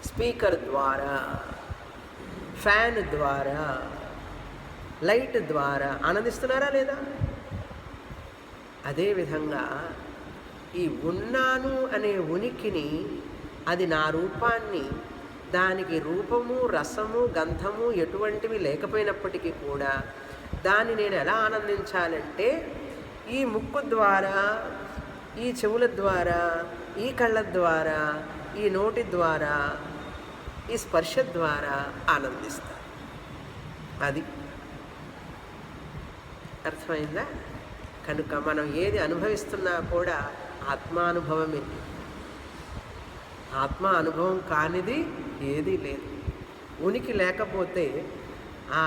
స్పీకర్ ద్వారా, ఫ్యాన్ ద్వారా, లైట్ ద్వారా ఆనందిస్తున్నారా లేదా? అదేవిధంగా ఈ ఉన్నాను అనే ఉనికిని, అది నా రూపాన్ని, దానికి రూపము, రసము, గంధము ఎటువంటివి లేకపోయినప్పటికీ కూడా దాన్ని నేను ఎలా ఆనందించాలంటే ఈ ముక్కు ద్వారా, ఈ చెవుల ద్వారా, ఈ కళ్ళ ద్వారా, ఈ నోటి ద్వారా, ఈ స్పర్శ ద్వారా ఆనందిస్తాను. అది అర్థమైందా? కనుక మనం ఏది అనుభవిస్తున్నా కూడా ఆత్మానుభవమే. ఆత్మ అనుభవం కానిది ఏదీ లేదు. ఉనికి లేకపోతే ఆ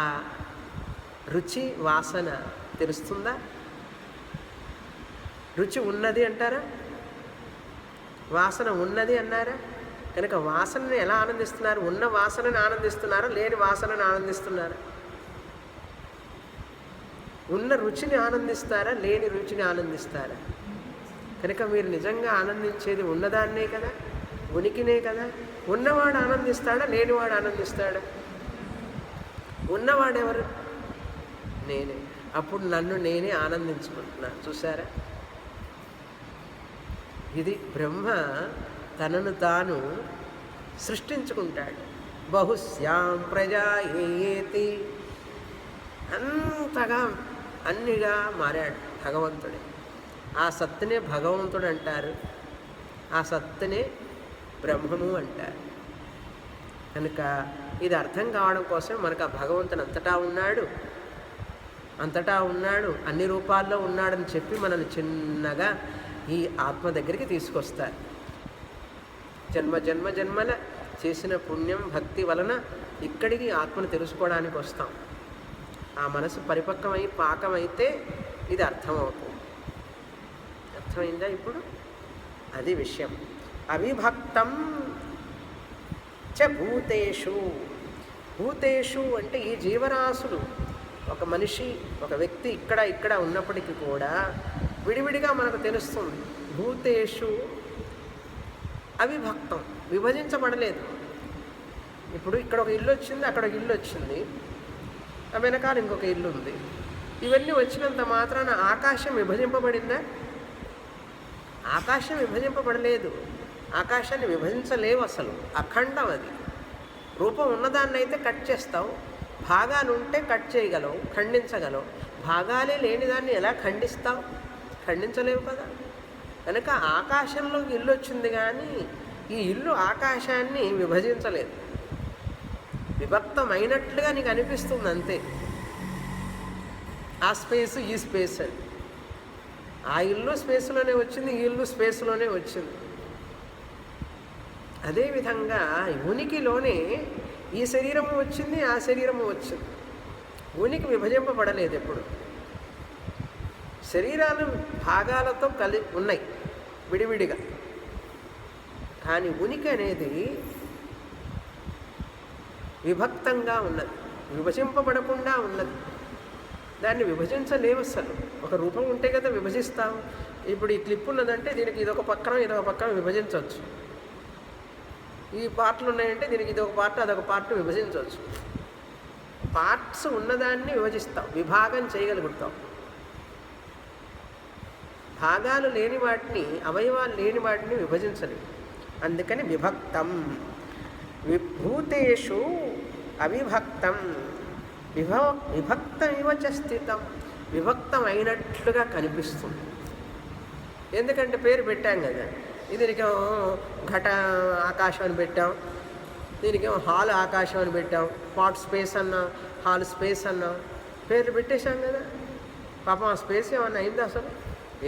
రుచి, వాసన తెలుస్తుందా? రుచి ఉన్నది అంటారా? వాసన ఉన్నది అన్నారా? కనుక వాసనని ఎలా ఆనందిస్తున్నారు? ఉన్న వాసనని ఆనందిస్తున్నారా, లేని వాసనని ఆనందిస్తున్నారా? ఉన్న రుచిని ఆనందిస్తారా, లేని రుచిని ఆనందిస్తారా? కనుక మీరు నిజంగా ఆనందించేది ఉన్నదాన్నే కదా, ఉనికినే కదా. ఉన్నవాడు ఆనందిస్తాడా, లేనివాడు ఆనందిస్తాడా? ఉన్నవాడెవరు? నేనే. అప్పుడు నన్ను నేనే ఆనందించుకుంటున్నాను. చూసారా? ఇది బ్రహ్మ తనను తాను సృష్టించుకుంటాడు. బహుశ్యాం ప్రజాయేతి, అంతగా అన్నిగా మారాడు భగవంతుడే. ఆ సత్తునే భగవంతుడు అంటారు, ఆ సత్తునే బ్రహ్మము అంటారు. కనుక ఇది అర్థం కావడం కోసం మనకు ఆ భగవంతుడు అంతటా ఉన్నాడు, అన్ని రూపాల్లో ఉన్నాడని చెప్పి మనల్ని చిన్నగా ఈ ఆత్మ దగ్గరికి తీసుకొస్తారు. జన్మల చేసిన పుణ్యం, భక్తి వలన ఇక్కడికి ఆత్మను తెలుసుకోవడానికి వస్తాం. ఆ మనసు పరిపక్వమై పాకమైతే ఇది అర్థమవుతుంది. అర్థమైందా ఇప్పుడు? అది విషయం. అవిభక్తం చ భూతేషు. భూతేషు అంటే ఈ జీవరాశులు, ఒక మనిషి, ఒక వ్యక్తి ఇక్కడ ఉన్నప్పటికీ కూడా విడివిడిగా మనకు తెలుస్తుంది. భూతేషు అవిభక్తం, విభజించబడలేదు. ఇప్పుడు ఇక్కడ ఒక ఇల్లు వచ్చింది, అక్కడ ఒక ఇల్లు వచ్చింది, ఆ వెనకాల ఇంకొక ఇల్లు ఉంది. ఇవన్నీ వచ్చినంత మాత్రాన ఆకాశం విభజింపబడిందా? ఆకాశం విభజింపబడలేదు. ఆకాశాన్ని విభజించలేవు అసలు, అఖండం అది. రూపం ఉన్నదాన్ని అయితే కట్ చేస్తావు, భాగాలు ఉంటే కట్ చేయగలవు, ఖండించగలవు. భాగాలే లేనిదాన్ని ఎలా ఖండిస్తావు? ఖండించలేవు కదా. కనుక ఆకాశంలో ఇల్లు వచ్చింది కానీ ఈ ఇల్లు ఆకాశాన్ని విభజించలేదు. విభక్తమైనట్లుగా నీకు అనిపిస్తుంది అంతే. ఆ స్పేసు ఈ స్పేస్ అని. ఆ ఇల్లు స్పేస్లోనే వచ్చింది, ఈ ఇల్లు స్పేస్లోనే వచ్చింది. అదేవిధంగా ఉనికిలోనే ఈ శరీరము వచ్చింది, ఆ శరీరము వచ్చింది. ఉనికి విభజింపబడలేదు ఎప్పుడు. శరీరాలు భాగాలతో ఉన్నాయి విడివిడిగా, కానీ ఉనికి అనేది విభక్తంగా ఉన్నది, విభజింపబడకుండా ఉన్నది. దాన్ని విభజించలేవు అసలు. ఒక రూపం ఉంటే కదా విభజిస్తాం. ఇప్పుడు ఈ క్లిప్ ఉన్నదంటే దీనికి ఇదొక పక్కన విభజించవచ్చు. ఈ పార్ట్లు ఉన్నాయంటే దీనికి ఇదొక పార్ట్, అదొక పార్ట్ విభజించవచ్చు. పార్ట్స్ ఉన్నదాన్ని విభజిస్తాం, విభాగం చేయగలుగుతాం. భాగాలు లేని వాటిని, అవయవాలు లేని వాటిని విభజించలేము. అందుకని విభక్తం. భూతేషు అవిభక్తం. విభక్తమివ చ స్థితం, విభక్తమైనట్లుగా కనిపిస్తుంది. ఎందుకంటే పేరు పెట్టాం కదా, దీనికేమో ఘట ఆకాశం అని పెట్టాం, దీనికేమో హాల్ ఆకాశం అని పెట్టాం, పాట్ స్పేస్ అన్నాం, హాల్ స్పేస్ అన్నాం, పేర్లు పెట్టేశాం కదా. పాపం ఆ స్పేస్ ఏమన్నా అయింది అసలు?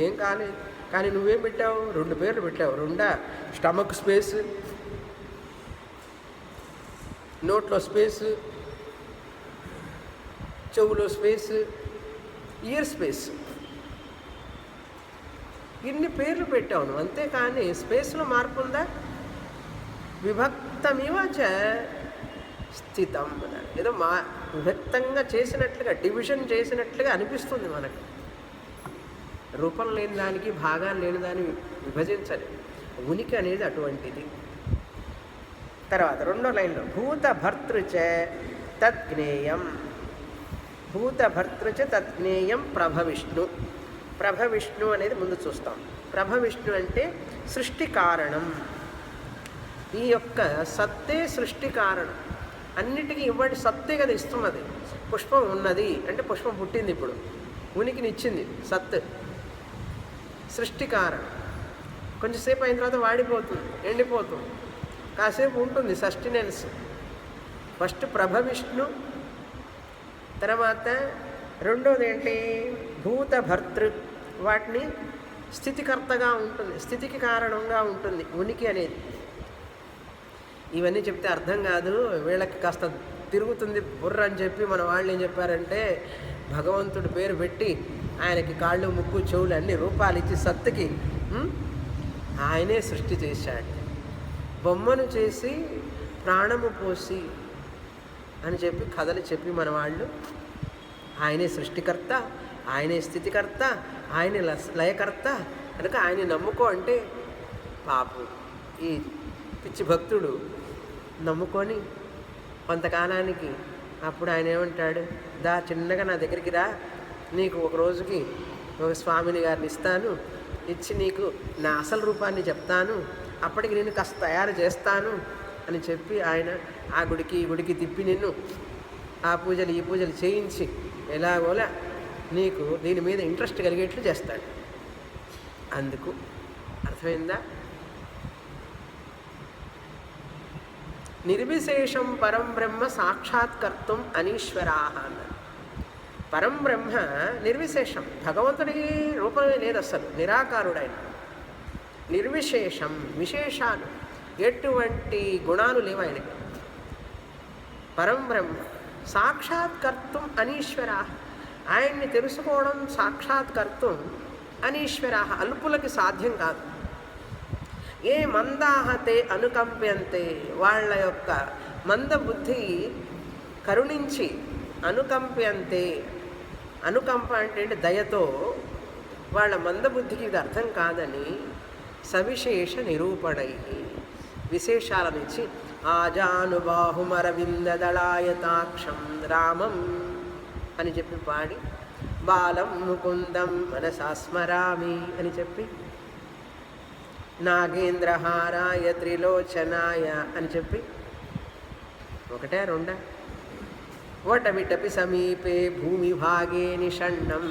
ఏం కాలేదు. కానీ నువ్వేం పెట్టావు? 2 పేర్లు పెట్టావు. రెండా? స్టమక్ స్పేస్, నోట్లో స్పేస్, చెవులో స్పేస్, ఇయర్ స్పేస్, ఇన్ని పేర్లు పెట్టావు నువ్వు. అంతేకాని స్పేస్లో మార్పు ఉందా? విభక్తమివ చ స్థితం అన్నాడు. ఏదో విభక్తంగా చేసినట్లుగా, డివిజన్ చేసినట్లుగా అనిపిస్తుంది మనకు. రూపం లేని దానికి, భాగాలు లేని దాన్ని విభజించలేదు. ఉనికి అనేది అటువంటిది. తర్వాత 2వ లైన్లో భూతభర్తృచ తద్జ్ఞేయం, భూతభర్తృచ తద్జ్ఞేయం ప్రభవిష్ణు. ప్రభవిష్ణు అనేది ముందు చూస్తాం. ప్రభవిష్ణు అంటే సృష్టి కారణం. ఈ యొక్క సత్తే సృష్టి కారణం. అన్నిటికీ ఇవ్వండి సత్తే కదా ఇస్తున్నది. పుష్పం ఉన్నది అంటే పుష్పం పుట్టింది, ఇప్పుడు ఉనికినిచ్చింది సత్. సృష్టి కారణం. కొంచెంసేపు అయిన తర్వాత వాడిపోతుంది, ఎండిపోతుంది, కాసేపు ఉంటుంది సస్టినెన్స్. ఫస్ట్ ప్రభవిష్ణు, తర్వాత 2వది ఏంటి? భూతభర్తృ. వాటిని స్థితికర్తగా ఉంటుంది, స్థితికి కారణంగా ఉంటుంది ఉనికి అనేది. ఇవన్నీ చెప్తే అర్థం కాదు, వీళ్ళకి కాస్త తిరుగుతుంది బుర్ర అని చెప్పి మన వాళ్ళు ఏం చెప్పారంటే, భగవంతుడి పేరు పెట్టి ఆయనకి కాళ్ళు, ముక్కు, చెవులు అన్ని రూపాలు ఇచ్చి సత్తుకి ఆయనే సృష్టి చేశాడు. బొమ్మను చేసి ప్రాణము పోసి అని చెప్పి కథలు చెప్పి మన వాళ్ళు ఆయనే సృష్టికర్త, ఆయనే స్థితికర్త, ఆయనే లయకర్త కనుక ఆయన నమ్ముకో అంటే, పాపం ఈ పిచ్చి భక్తుడు నమ్ముకొని కొంతకాలానికి అప్పుడు ఆయన ఏమంటాడు, దా చిన్నగా నా దగ్గరికి రా, నీకు ఒక రోజుకి ఒక స్వామిని గారిని ఇస్తాను, ఇచ్చి నీకు నా అసలు రూపాన్ని చెప్తాను, అప్పటికి నేను కాస్త తయారు చేస్తాను అని చెప్పి ఆయన ఆ గుడికి ఈ గుడికి తిప్పి నిన్ను ఆ పూజలు ఈ పూజలు చేయించి ఎలాగోలా నీకు దీని మీద ఇంట్రెస్ట్ కలిగేట్లు చేస్తాడు. అందుకు అర్థమైందా? నిర్విశేషం పరం బ్రహ్మ సాక్షాత్కర్తం అనీశ్వరా అన్నారు. పరం బ్రహ్మ నిర్విశేషం, భగవంతుడికి రూపమే లేదు అసలు, నిరాకారుడైన. నిర్విశేషం, విశేషాలు ఎటువంటి గుణాలు లేవు ఆయనకి. పరం బ్రహ్మ సాక్షాత్కర్తం అనీశ్వరా, ఆయన్ని తెలుసుకోవడం సాక్షాత్కర్తం అనీశ్వరా, అల్పులకి సాధ్యం కాదు. ఏ మందాహతే అనుకంప్యంతే, వాళ్ళ యొక్క మందబుద్ధి కరుణించి అనుకంప్యంతే, అనుకంప అంటే దయతో వాళ్ళ మందబుద్ధికి ఇది అర్థం కాదని సవిశేష నిరూపణై, విశేషాలనిచ్చి ఆజానుబాహుమరవిందదళాయతాక్షం రామం అని చెప్పి పాడి, బాలం ముకుందం మనసా స్మరామి అని చెప్పి, నాగేంద్రహారాయ త్రిలోచనాయ అని చెప్పి, ఒకటే రెండా? వటవిటపి సమీపే భూమి భాగే నిషణ్ణం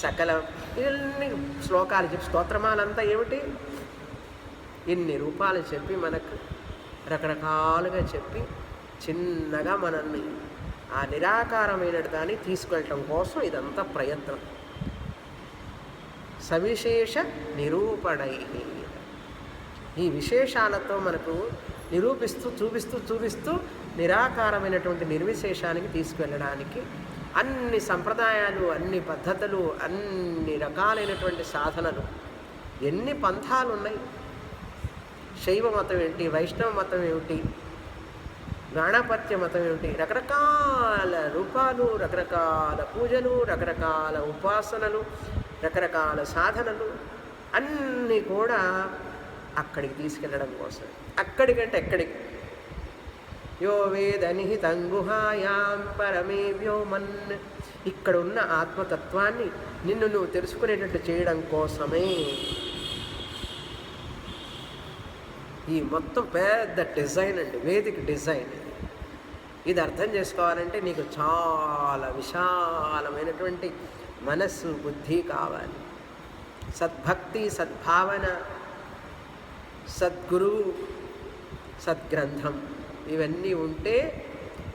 సకల, ఇన్ని శ్లోకాలు చెప్పి, స్తోత్రమాలంతా ఏమిటి? ఇన్ని రూపాలు చెప్పి మనకు రకరకాలుగా చెప్పి చిన్నగా మనల్ని ఆ నిరాకారమైన దాన్ని తీసుకెళ్ళటం కోసం ఇదంతా ప్రయత్నం. సవిశేష నిరూపణై, ఈ విశేషాలతో మనకు నిరూపిస్తూ చూపిస్తూ నిరాకారమైనటువంటి నిర్విశేషానికి తీసుకువెళ్ళడానికి అన్ని సంప్రదాయాలు, అన్ని పద్ధతులు, అన్ని రకాలైనటువంటి సాధనలు, ఎన్ని పంథాలు ఉన్నాయి. శైవ మతం ఏంటి, వైష్ణవ మతం ఏమిటి, గాణాపత్య మతం ఏమిటి, రకరకాల రూపాలు, రకరకాల పూజలు, రకరకాల ఉపాసనలు, రకరకాల సాధనలు అన్నీ కూడా అక్కడికి తీసుకెళ్ళడం కోసం. అక్కడికంటే ఎక్కడికి? యో వేదనిహితం గుహాయాం పరమే వ్యోమన్, ఇక్కడ ఉన్న ఆత్మతత్వాన్ని నిన్ను నువ్వు తెలుసుకునేటట్టు చేయడం కోసమే ఈ మొత్తం పెద్ద డిజైన్ అండి, వేదిక డిజైన్. ఇది అర్థం చేసుకోవాలంటే నీకు చాలా విశాలమైనటువంటి మనస్సు బుద్ధి కావాలి. సద్భక్తి, సద్భావన, సద్గురువు, సద్గ్రంథం ఇవన్నీ ఉంటే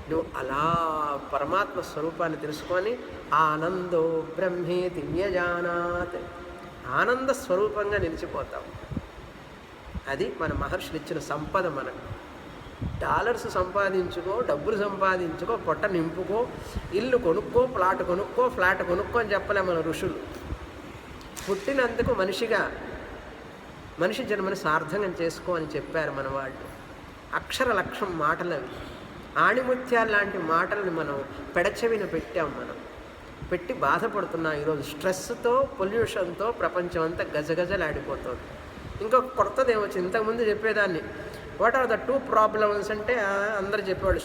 నువ్వు అలా పరమాత్మ స్వరూపాన్ని తెలుసుకొని ఆనందో బ్రహ్మేతి వ్యజానాత్, ఆనంద స్వరూపంగా నిలిచిపోతావు. అది మన మహర్షులు ఇచ్చిన సంపద మనకు. డాలర్స్ సంపాదించుకో, డబ్బులు సంపాదించుకో, పొట్ట నింపుకో, ఇల్లు కొనుక్కో, ఫ్లాట్ కొనుక్కో అని చెప్పలే మన ఋషులు. పుట్టినందుకు మనిషి జన్మని సార్థకం చేసుకో అని చెప్పారు మన వాళ్ళు. అక్షర లక్షం మాటలు అవి. ఆణిముత్యాలు లాంటి మాటలను మనం పెడచెవిన పెట్టాం. మనం పెట్టి బాధపడుతున్నాం. ఈరోజు స్ట్రెస్తో, పొల్యూషన్తో ప్రపంచం అంతా గజగజలాడిపోతుంది. ఇంకొక కొత్తది ఏమొచ్చింది. ఇంతకుముందు చెప్పేదాన్ని వాట్ ఆర్ ద 2 ప్రాబ్లమ్స్ అంటే అందరు చెప్పేవాళ్ళు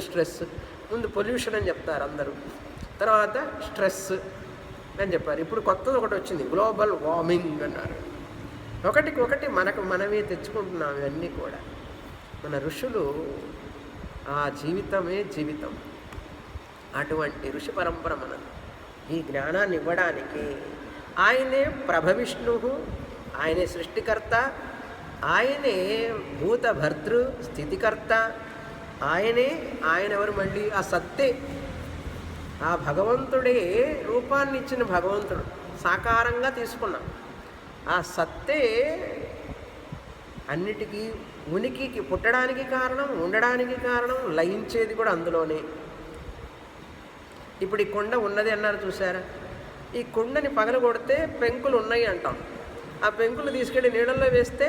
స్ట్రెస్. ముందు పొల్యూషన్ అని చెప్తారు అందరూ, తర్వాత స్ట్రెస్ అని చెప్పారు. ఇప్పుడు కొత్తది ఒకటి వచ్చింది, గ్లోబల్ వార్మింగ్ అన్నారు. ఒకటి మనమే తెచ్చుకుంటున్నాం ఇవన్నీ కూడా. మన ఋషులు ఆ జీవితమే జీవితం. అటువంటి ఋషి పరంపర మనది. ఈ జ్ఞానాన్ని ఇవ్వడానికి ఆయనే ప్రభవిష్ణువు, ఆయనే సృష్టికర్త, ఆయనే భూతభర్తృ స్థితికర్త, ఆయన ఎవరు మళ్ళీ ఆ సత్తే, ఆ భగవంతుడే రూపాన్ని ఇచ్చిన భగవంతుడు సాకారంగా తీసుకున్నాం. ఆ సత్తే అన్నిటికీ ఉనికికి పుట్టడానికి కారణం, ఉండడానికి కారణం, లయించేది కూడా అందులోనే. ఇప్పుడు ఈ కొండ ఉన్నది అన్నారు చూసారా? ఈ కొండని పగలగొడితే పెంకులు ఉన్నాయి అంటాం. ఆ పెంకులు తీసుకెళ్ళి నీళ్ళల్లో వేస్తే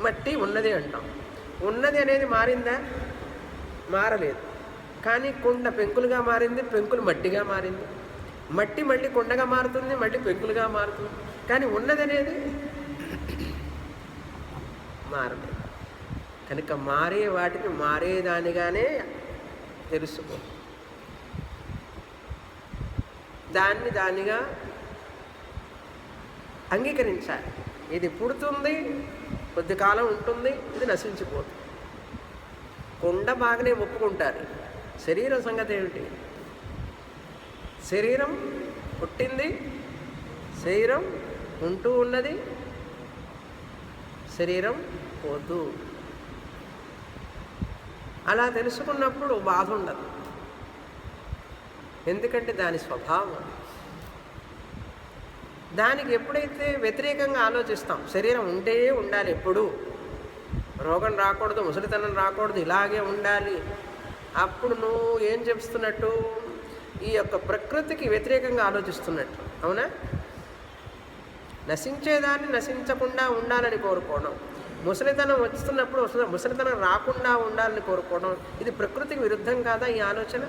మట్టి ఉన్నది అంటాం. ఉన్నది అనేది మారిందా? మారలేదు. కానీ కొండ పెంకులుగా మారింది, పెంకులు మట్టిగా మారింది. మట్టి మళ్ళీ కొండగా మారుతుంది, మళ్ళీ పెంకులుగా మారుతుంది. కానీ ఉన్నది అనేది మారలేదు. కనుక మారే వాటిని మారేదానిగానే తెలుసుకో, దానిగా అంగీకరించాలి. ఇది పుడుతుంది, కొద్ది కాలం ఉంటుంది, ఇది నశించిపోతుంది. కొండ బాగానే ఒప్పుకుంటారు. శరీరం సంగతి ఏమిటి? శరీరం పుట్టింది, శరీరం ఉంటూ ఉన్నది, శరీరం పోతూ. అలా తెలుసుకున్నప్పుడు బాధ ఉండదు. ఎందుకంటే దాని స్వభావం. దానికి ఎప్పుడైతే వ్యతిరేకంగా ఆలోచిస్తాం, శరీరం ఉంటే ఉండాలి, ఎప్పుడు రోగం రాకూడదు, ముసలితనం రాకూడదు, ఇలాగే ఉండాలి, అప్పుడు నువ్వు ఏం చెప్తున్నట్టు? ఈ యొక్క ప్రకృతికి వ్యతిరేకంగా ఆలోచిస్తున్నట్టు. అవునా? నశించేదాన్ని నశించకుండా ఉండాలని కోరుకోవడం, ముసలితనం వస్తున్నప్పుడు ముసలితనం రాకుండా ఉండాలని కోరుకోవడం, ఇది ప్రకృతికి విరుద్ధం కాదా ఈ ఆలోచన?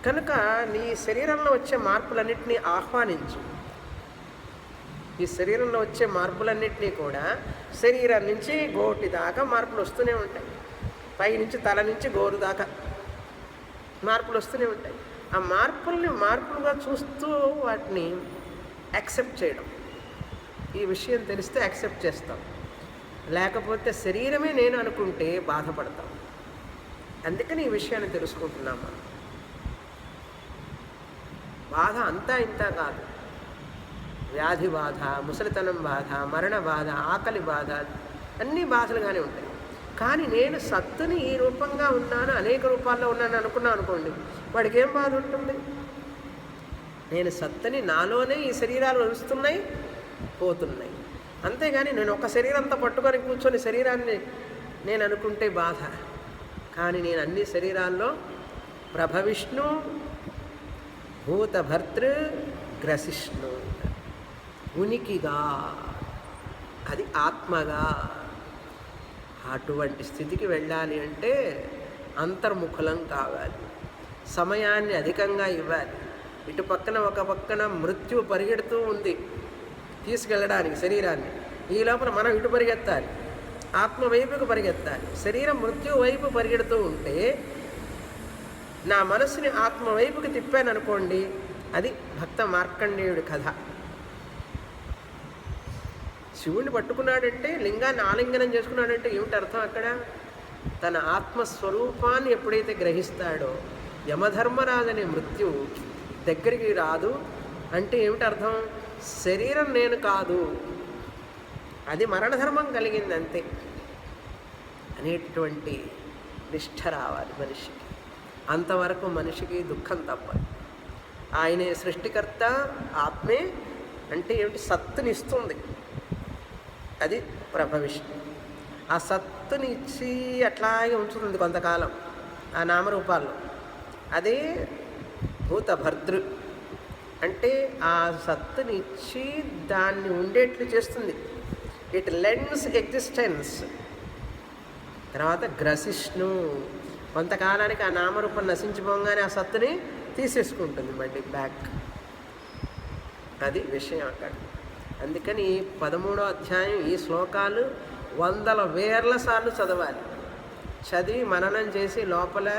కనుక నీ శరీరంలో వచ్చే మార్పులన్నింటినీ ఆహ్వానించు. ఈ శరీరంలో వచ్చే మార్పులన్నింటినీ కూడా శరీరం నుంచి గోటి దాకా మార్పులు వస్తూనే ఉంటాయి. పైనుంచి తల నుంచి గోరు దాకా మార్పులు వస్తూనే ఉంటాయి. ఆ మార్పుల్ని మార్పులుగా చూస్తూ వాటిని యాక్సెప్ట్ చేయడం. ఈ విషయం తెలిస్తే యాక్సెప్ట్ చేస్తాం, లేకపోతే శరీరమే నేను అనుకుంటే బాధపడతాం. అందుకని ఈ విషయాన్ని తెలుసుకుంటున్నాం మనం. బాధ అంతా ఇంత కాదు. వ్యాధి బాధ, ముసలితనం బాధ, మరణ బాధ, ఆకలి బాధ, అన్నీ బాధలుగానే ఉంటాయి. కానీ నేను సత్తుని ఈ రూపంగా ఉన్నాను, అనేక రూపాల్లో ఉన్నాను అనుకున్నాను అనుకోండి, వాడికి ఏం బాధ ఉంటుంది? నేను సత్తుని, నాలోనే ఈ శరీరాలు వస్తున్నాయి, పోతున్నాయి. అంతేగాని నేను ఒక శరీరంతో పట్టుకొని కూర్చొని శరీరాన్ని నేను అనుకుంటే బాధ. కానీ నేను అన్ని శరీరాల్లో ప్రభవిష్ణు, భూతభర్తృ, గ్రసిష్ణు, ఉనికిగా, అది ఆత్మగా. అటువంటి స్థితికి వెళ్ళాలి అంటే అంతర్ముఖులం కావాలి, సమయాన్ని అధికంగా ఇవ్వాలి. ఇటు పక్కన ఒక పక్కన మృత్యు పరిగెడుతూ ఉంది తీసుకెళ్ళడానికి శరీరాన్ని. ఈ లోపల మనం ఇటు పరిగెత్తాలి, ఆత్మ వైపుకు పరిగెత్తాలి. శరీరం మృత్యు వైపు పరిగెడుతూ ఉంటే నా మనసుని ఆత్మ వైపుకి తిప్పాను అనుకోండి, అది భక్త మార్కండేయుడి కథ. శివుణ్ణి పట్టుకున్నాడంటే, లింగాన్ని ఆలింగనం చేసుకున్నాడంటే ఏమిటి అర్థం అక్కడ? తన ఆత్మస్వరూపాన్ని ఎప్పుడైతే గ్రహిస్తాడో యమధర్మరాజనే మృత్యు దగ్గరికి రాదు. అంటే ఏమిటి అర్థం? శరీరం నేను కాదు, అది మరణధర్మం కలిగింది అంతే అనేటువంటి నిష్ఠ రావాలి మనిషికి. అంతవరకు మనిషికి దుఃఖం తప్పదు. ఆయనే సృష్టికర్త, ఆత్మే అంటే ఏమిటి? సత్తునిస్తుంది. అది బ్రహ్మవిష్ణు. ఆ సత్తుని ఇచ్చి అట్లాగే ఉంచుతుంది కొంతకాలం ఆ నామరూపాల్లో. అదే భూతభర్తృ అంటే ఆ సత్తుని ఇచ్చి దాన్ని ఉండేట్లు చేస్తుంది. It lends existence. తర్వాత గ్రసిష్ణు, కొంతకాలానికి ఆ నామరూపం నశించిపోగానే ఆ సత్తుని తీసేసుకుంటుంది మళ్ళీ బ్యాక్. అది విషయం అక్కడ. అందుకని 13వ అధ్యాయం ఈ శ్లోకాలు వందల వేల సార్లు చదవాలి. చదివి మననం చేసి లోపల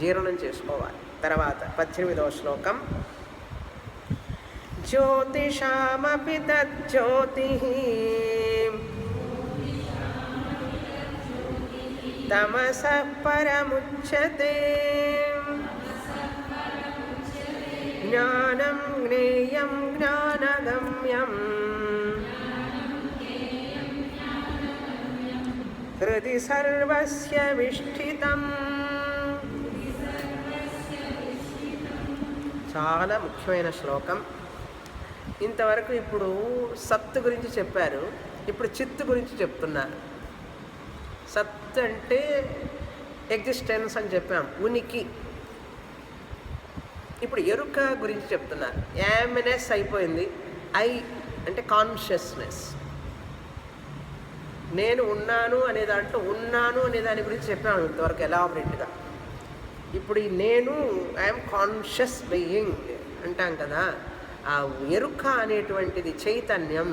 జీర్ణం చేసుకోవాలి. తర్వాత 18వ శ్లోకం. జ్యోతిషామపి తజ్జ్యోతిః తమసః పరముచ్యతే జ్ఞానం జ్ఞేయం జ్ఞానగమ్యం హృది సర్వస్య విష్ఠితం. చాలా ముఖ్యమైన శ్లోకం. ఇంతవరకు ఇప్పుడు సత్తు గురించి చెప్పారు, ఇప్పుడు చిత్తు గురించి చెప్తున్నారు. సత్ అంటే ఎగ్జిస్టెన్స్ అని చెప్పాం, ఉనికి. ఇప్పుడు ఎరుక గురించి చెప్తున్నారు. యామినెస్ అయిపోయింది, ఐ అంటే కాన్షియస్నెస్. నేను ఉన్నాను అనే దాంట్లో ఉన్నాను అనే దాని గురించి చెప్పాను ఇంతవరకు ఎలాబరేట్గా. ఇప్పుడు ఈ నేను ఐఎమ్ కాన్షియస్ బీయింగ్ అంటాం కదా, ఆ ఎరుక అనేటువంటిది చైతన్యం,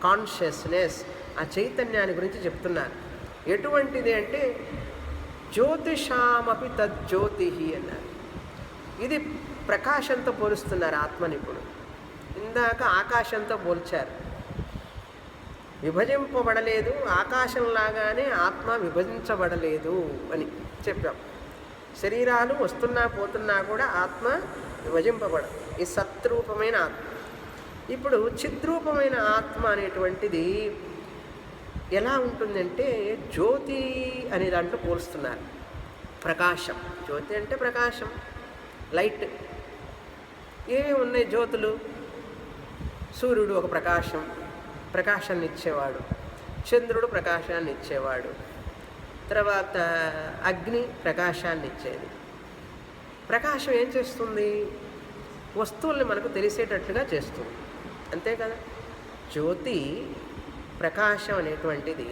కాన్షియస్నెస్, ఆ చైతన్యాన్ని గురించి చెప్తున్నారు. ఎటువంటిది అంటే జ్యోతిషామపి తజ్జ్యోతి అన్నారు. ఇది ప్రకాశంతో పోలుస్తున్నారు ఆత్మని. ఇప్పుడు ఇందాక ఆకాశంతో పోల్చారు. విభజింపబడలేదు, ఆకాశంలాగానే ఆత్మ విభజించబడలేదు అని చెప్పాం. శరీరాలు వస్తున్నా పోతున్నా కూడా ఆత్మ విభజింపబడదు. ఈ సత్రూపమైన ఆత్మ. ఇప్పుడు చిద్రూపమైన ఆత్మ అనేటువంటిది ఎలా ఉంటుందంటే జ్యోతి అనే దాంట్లో పోలుస్తున్నారు. ప్రకాశం, జ్యోతి అంటే ప్రకాశం, లైట్. ఏమేమి ఉన్నాయి జ్యోతులు? సూర్యుడు ఒక ప్రకాశం, ప్రకాశాన్ని ఇచ్చేవాడు. చంద్రుడు ప్రకాశాన్ని ఇచ్చేవాడు. తర్వాత అగ్ని ప్రకాశాన్ని ఇచ్చేది. ప్రకాశం ఏం చేస్తుంది? వస్తువుల్ని మనకు తెలిసేటట్లుగా చేస్తుంది, అంతే కదా. జ్యోతి ప్రకాశం అనేటువంటిది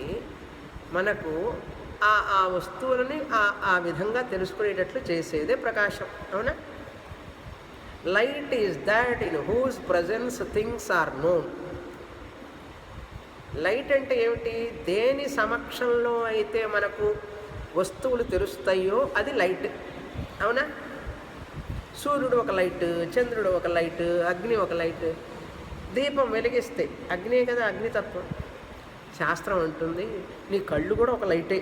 మనకు ఆ వస్తువులని ఆ విధంగా తెలుసుకునేటట్లు చేసేదే ప్రకాశం, అవునా? Light is that in whose presence things are known. Light అంటే ఏమిటి? దేని సమక్షంలో అయితే మనకు వస్తువులు తెలుస్తాయో అది లైట్, అవునా? సూర్యుడు ఒక లైట్, చంద్రుడు ఒక లైట్, అగ్ని ఒక లైట్. దీపం వెలిగిస్తే అగ్నే కదా, అగ్నితత్వం. శాస్త్రం అంటుంది నీ కళ్ళు కూడా ఒక లైటే.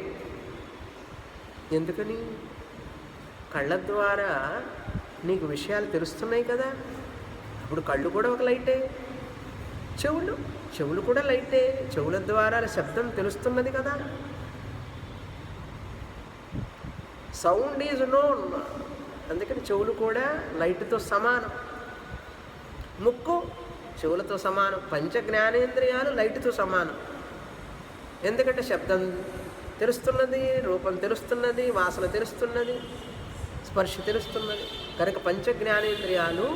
ఎందుకని? కళ్ళ ద్వారా నీకు విషయాలు తెలుస్తున్నాయి కదా, అప్పుడు కళ్ళు కూడా ఒక లైటే. చెవులు కూడా లైటే, చెవుల ద్వారా శబ్దం తెలుస్తున్నది కదా. సౌండ్ ఈజ్ నోన్, అందుకని చెవులు కూడా లైట్తో సమానం. ముక్కు చెవులతో సమానం. పంచ జ్ఞానేంద్రియాలు లైట్తో సమానం. ఎందుకంటే శబ్దం తెలుస్తున్నది, రూపం తెలుస్తున్నది, వాసన తెలుస్తున్నది, స్పర్శ తెలుస్తున్నది. కనుక పంచ జ్ఞానేంద్రియాలు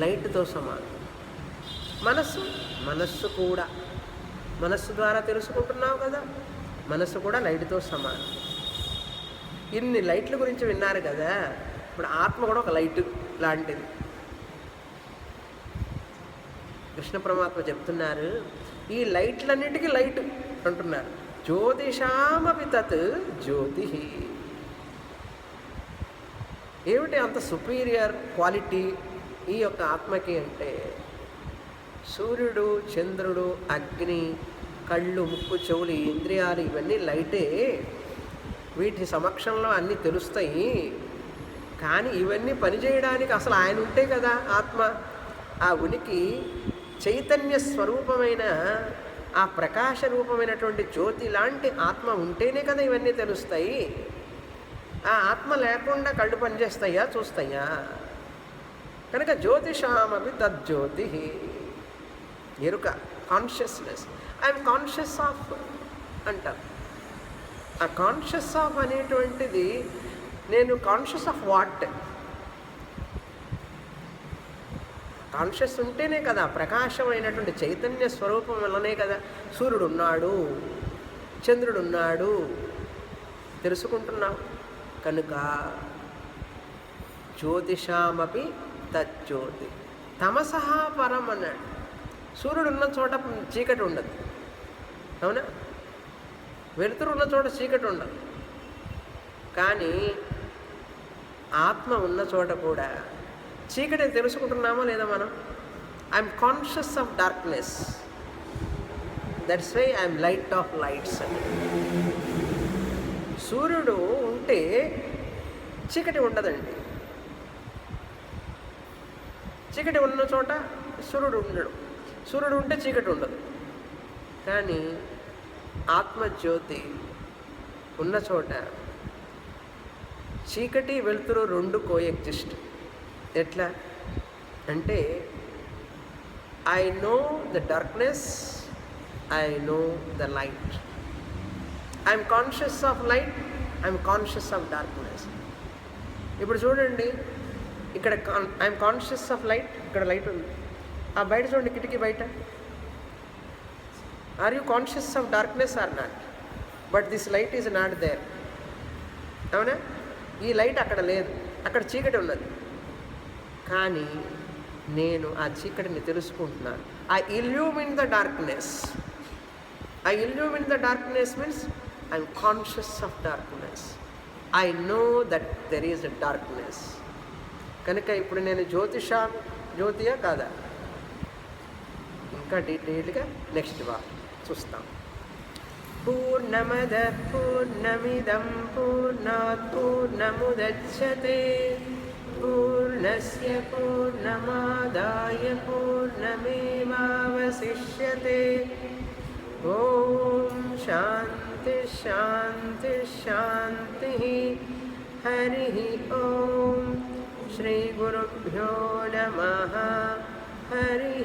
లైట్తో సమానం. మనస్సు కూడా, మనస్సు ద్వారా తెలుసుకుంటున్నావు కదా, మనస్సు కూడా లైట్తో సమానం. ఇన్ని లైట్ల గురించి విన్నారు కదా. ఇప్పుడు ఆత్మ కూడా ఒక లైట్ లాంటిది. కృష్ణ పరమాత్మ చెప్తున్నారు, ఈ లైట్లన్నిటికీ లైట్ అంటున్నారు. జ్యోతిషామపి తత్ జ్యోతి. ఏమిటి అంత సుపీరియర్ క్వాలిటీ ఈ యొక్క ఆత్మకి అంటే సూర్యుడు, చంద్రుడు, అగ్ని, కళ్ళు, ముక్కు, చెవులు, ఈ ఇంద్రియాలు ఇవన్నీ లైటే. వీటి సమక్షంలో అన్నీ తెలుస్తాయి. కానీ ఇవన్నీ పనిచేయడానికి అసలు ఆయన ఉంటే కదా ఆత్మ. ఆ ఉనికి చైతన్య స్వరూపమైన ఆ ప్రకాశ రూపమైనటువంటి జ్యోతి లాంటి ఆత్మ ఉంటేనే కదా ఇవన్నీ తెలుస్తాయి. ఆ ఆత్మ లేకుండా కళ్ళు పనిచేస్తాయా, చూస్తాయా? కనుక జ్యోతిషామపి తజ్జ్యోతి, ఎరుక, కాన్షియస్నెస్. ఐఎమ్ కాన్షియస్ ఆఫ్ అంటారు. ఆ కాన్షియస్ ఆఫ్ అనేటువంటిది, నేను కాన్షియస్ ఆఫ్ వాట్? కాన్షియస్ ఉంటేనే కదా, ప్రకాశమైనటువంటి చైతన్య స్వరూపం వల్లనే కదా సూర్యుడున్నాడు, చంద్రుడున్నాడు తెలుసుకుంటున్నాం. కనుక జ్యోతిషామపి తజ్జ్యోతి తమసః పరం అన్నాడు. సూర్యుడు ఉన్న చోట చీకటి ఉండదు, అవునా? వెలుతురు ఉన్న చోట చీకటి ఉండదు. కానీ ఆత్మ ఉన్న చోట కూడా చీకటి తెలుసుకుంటున్నామో లేదా మనం? I'm conscious of darkness, that's why I'm light of lights అని. సూర్యుడు ఉంటే చీకటి ఉండదండి. చీకటి ఉన్న చోట సూర్యుడు ఉండడు, సూర్యుడు ఉంటే చీకటి ఉండదు. కానీ ఆత్మజ్యోతి ఉన్న చోట చీకటి, వెలుతురు రెండు కోఎగ్జిస్ట్. ఎట్లా అంటే, I know the darkness, I know the light. I'm conscious of light, I'm conscious of darkness. ఇప్పుడు చూడండి, ఇక్కడ ఐఎమ్ కాన్షియస్ ఆఫ్ లైట్, ఇక్కడ లైట్ ఉంది. ఆ బయట చూడండి, కిటికీ బయట. Are you conscious of darkness or not? But this light is not there, అవునా? ఈ లైట్ అక్కడ లేదు, అక్కడ చీకటి ఉన్నది. కానీ నేను ఆ చీకటిని తెలుసుకుంటున్నాను. I illumine the darkness. I illumine the darkness means I'm conscious of darkness. I know that there is a darkness. కనుక ఇప్పుడు నేను జ్యోతియా కాదా? ఇంకా డీటెయిల్గా నెక్స్ట్ వారం చూస్తాం. పూర్ణమద పూర్ణమిదం పూర్ణాత్ పూర్ణముదచ్యతే పూర్ణస్య పూర్ణమాదాయ పూర్ణమేవావశిష్యతే. ఓం శాంతి శాంతి శాంతి. హరి ఓం. శ్రీ గురుభ్యో నమః. హరి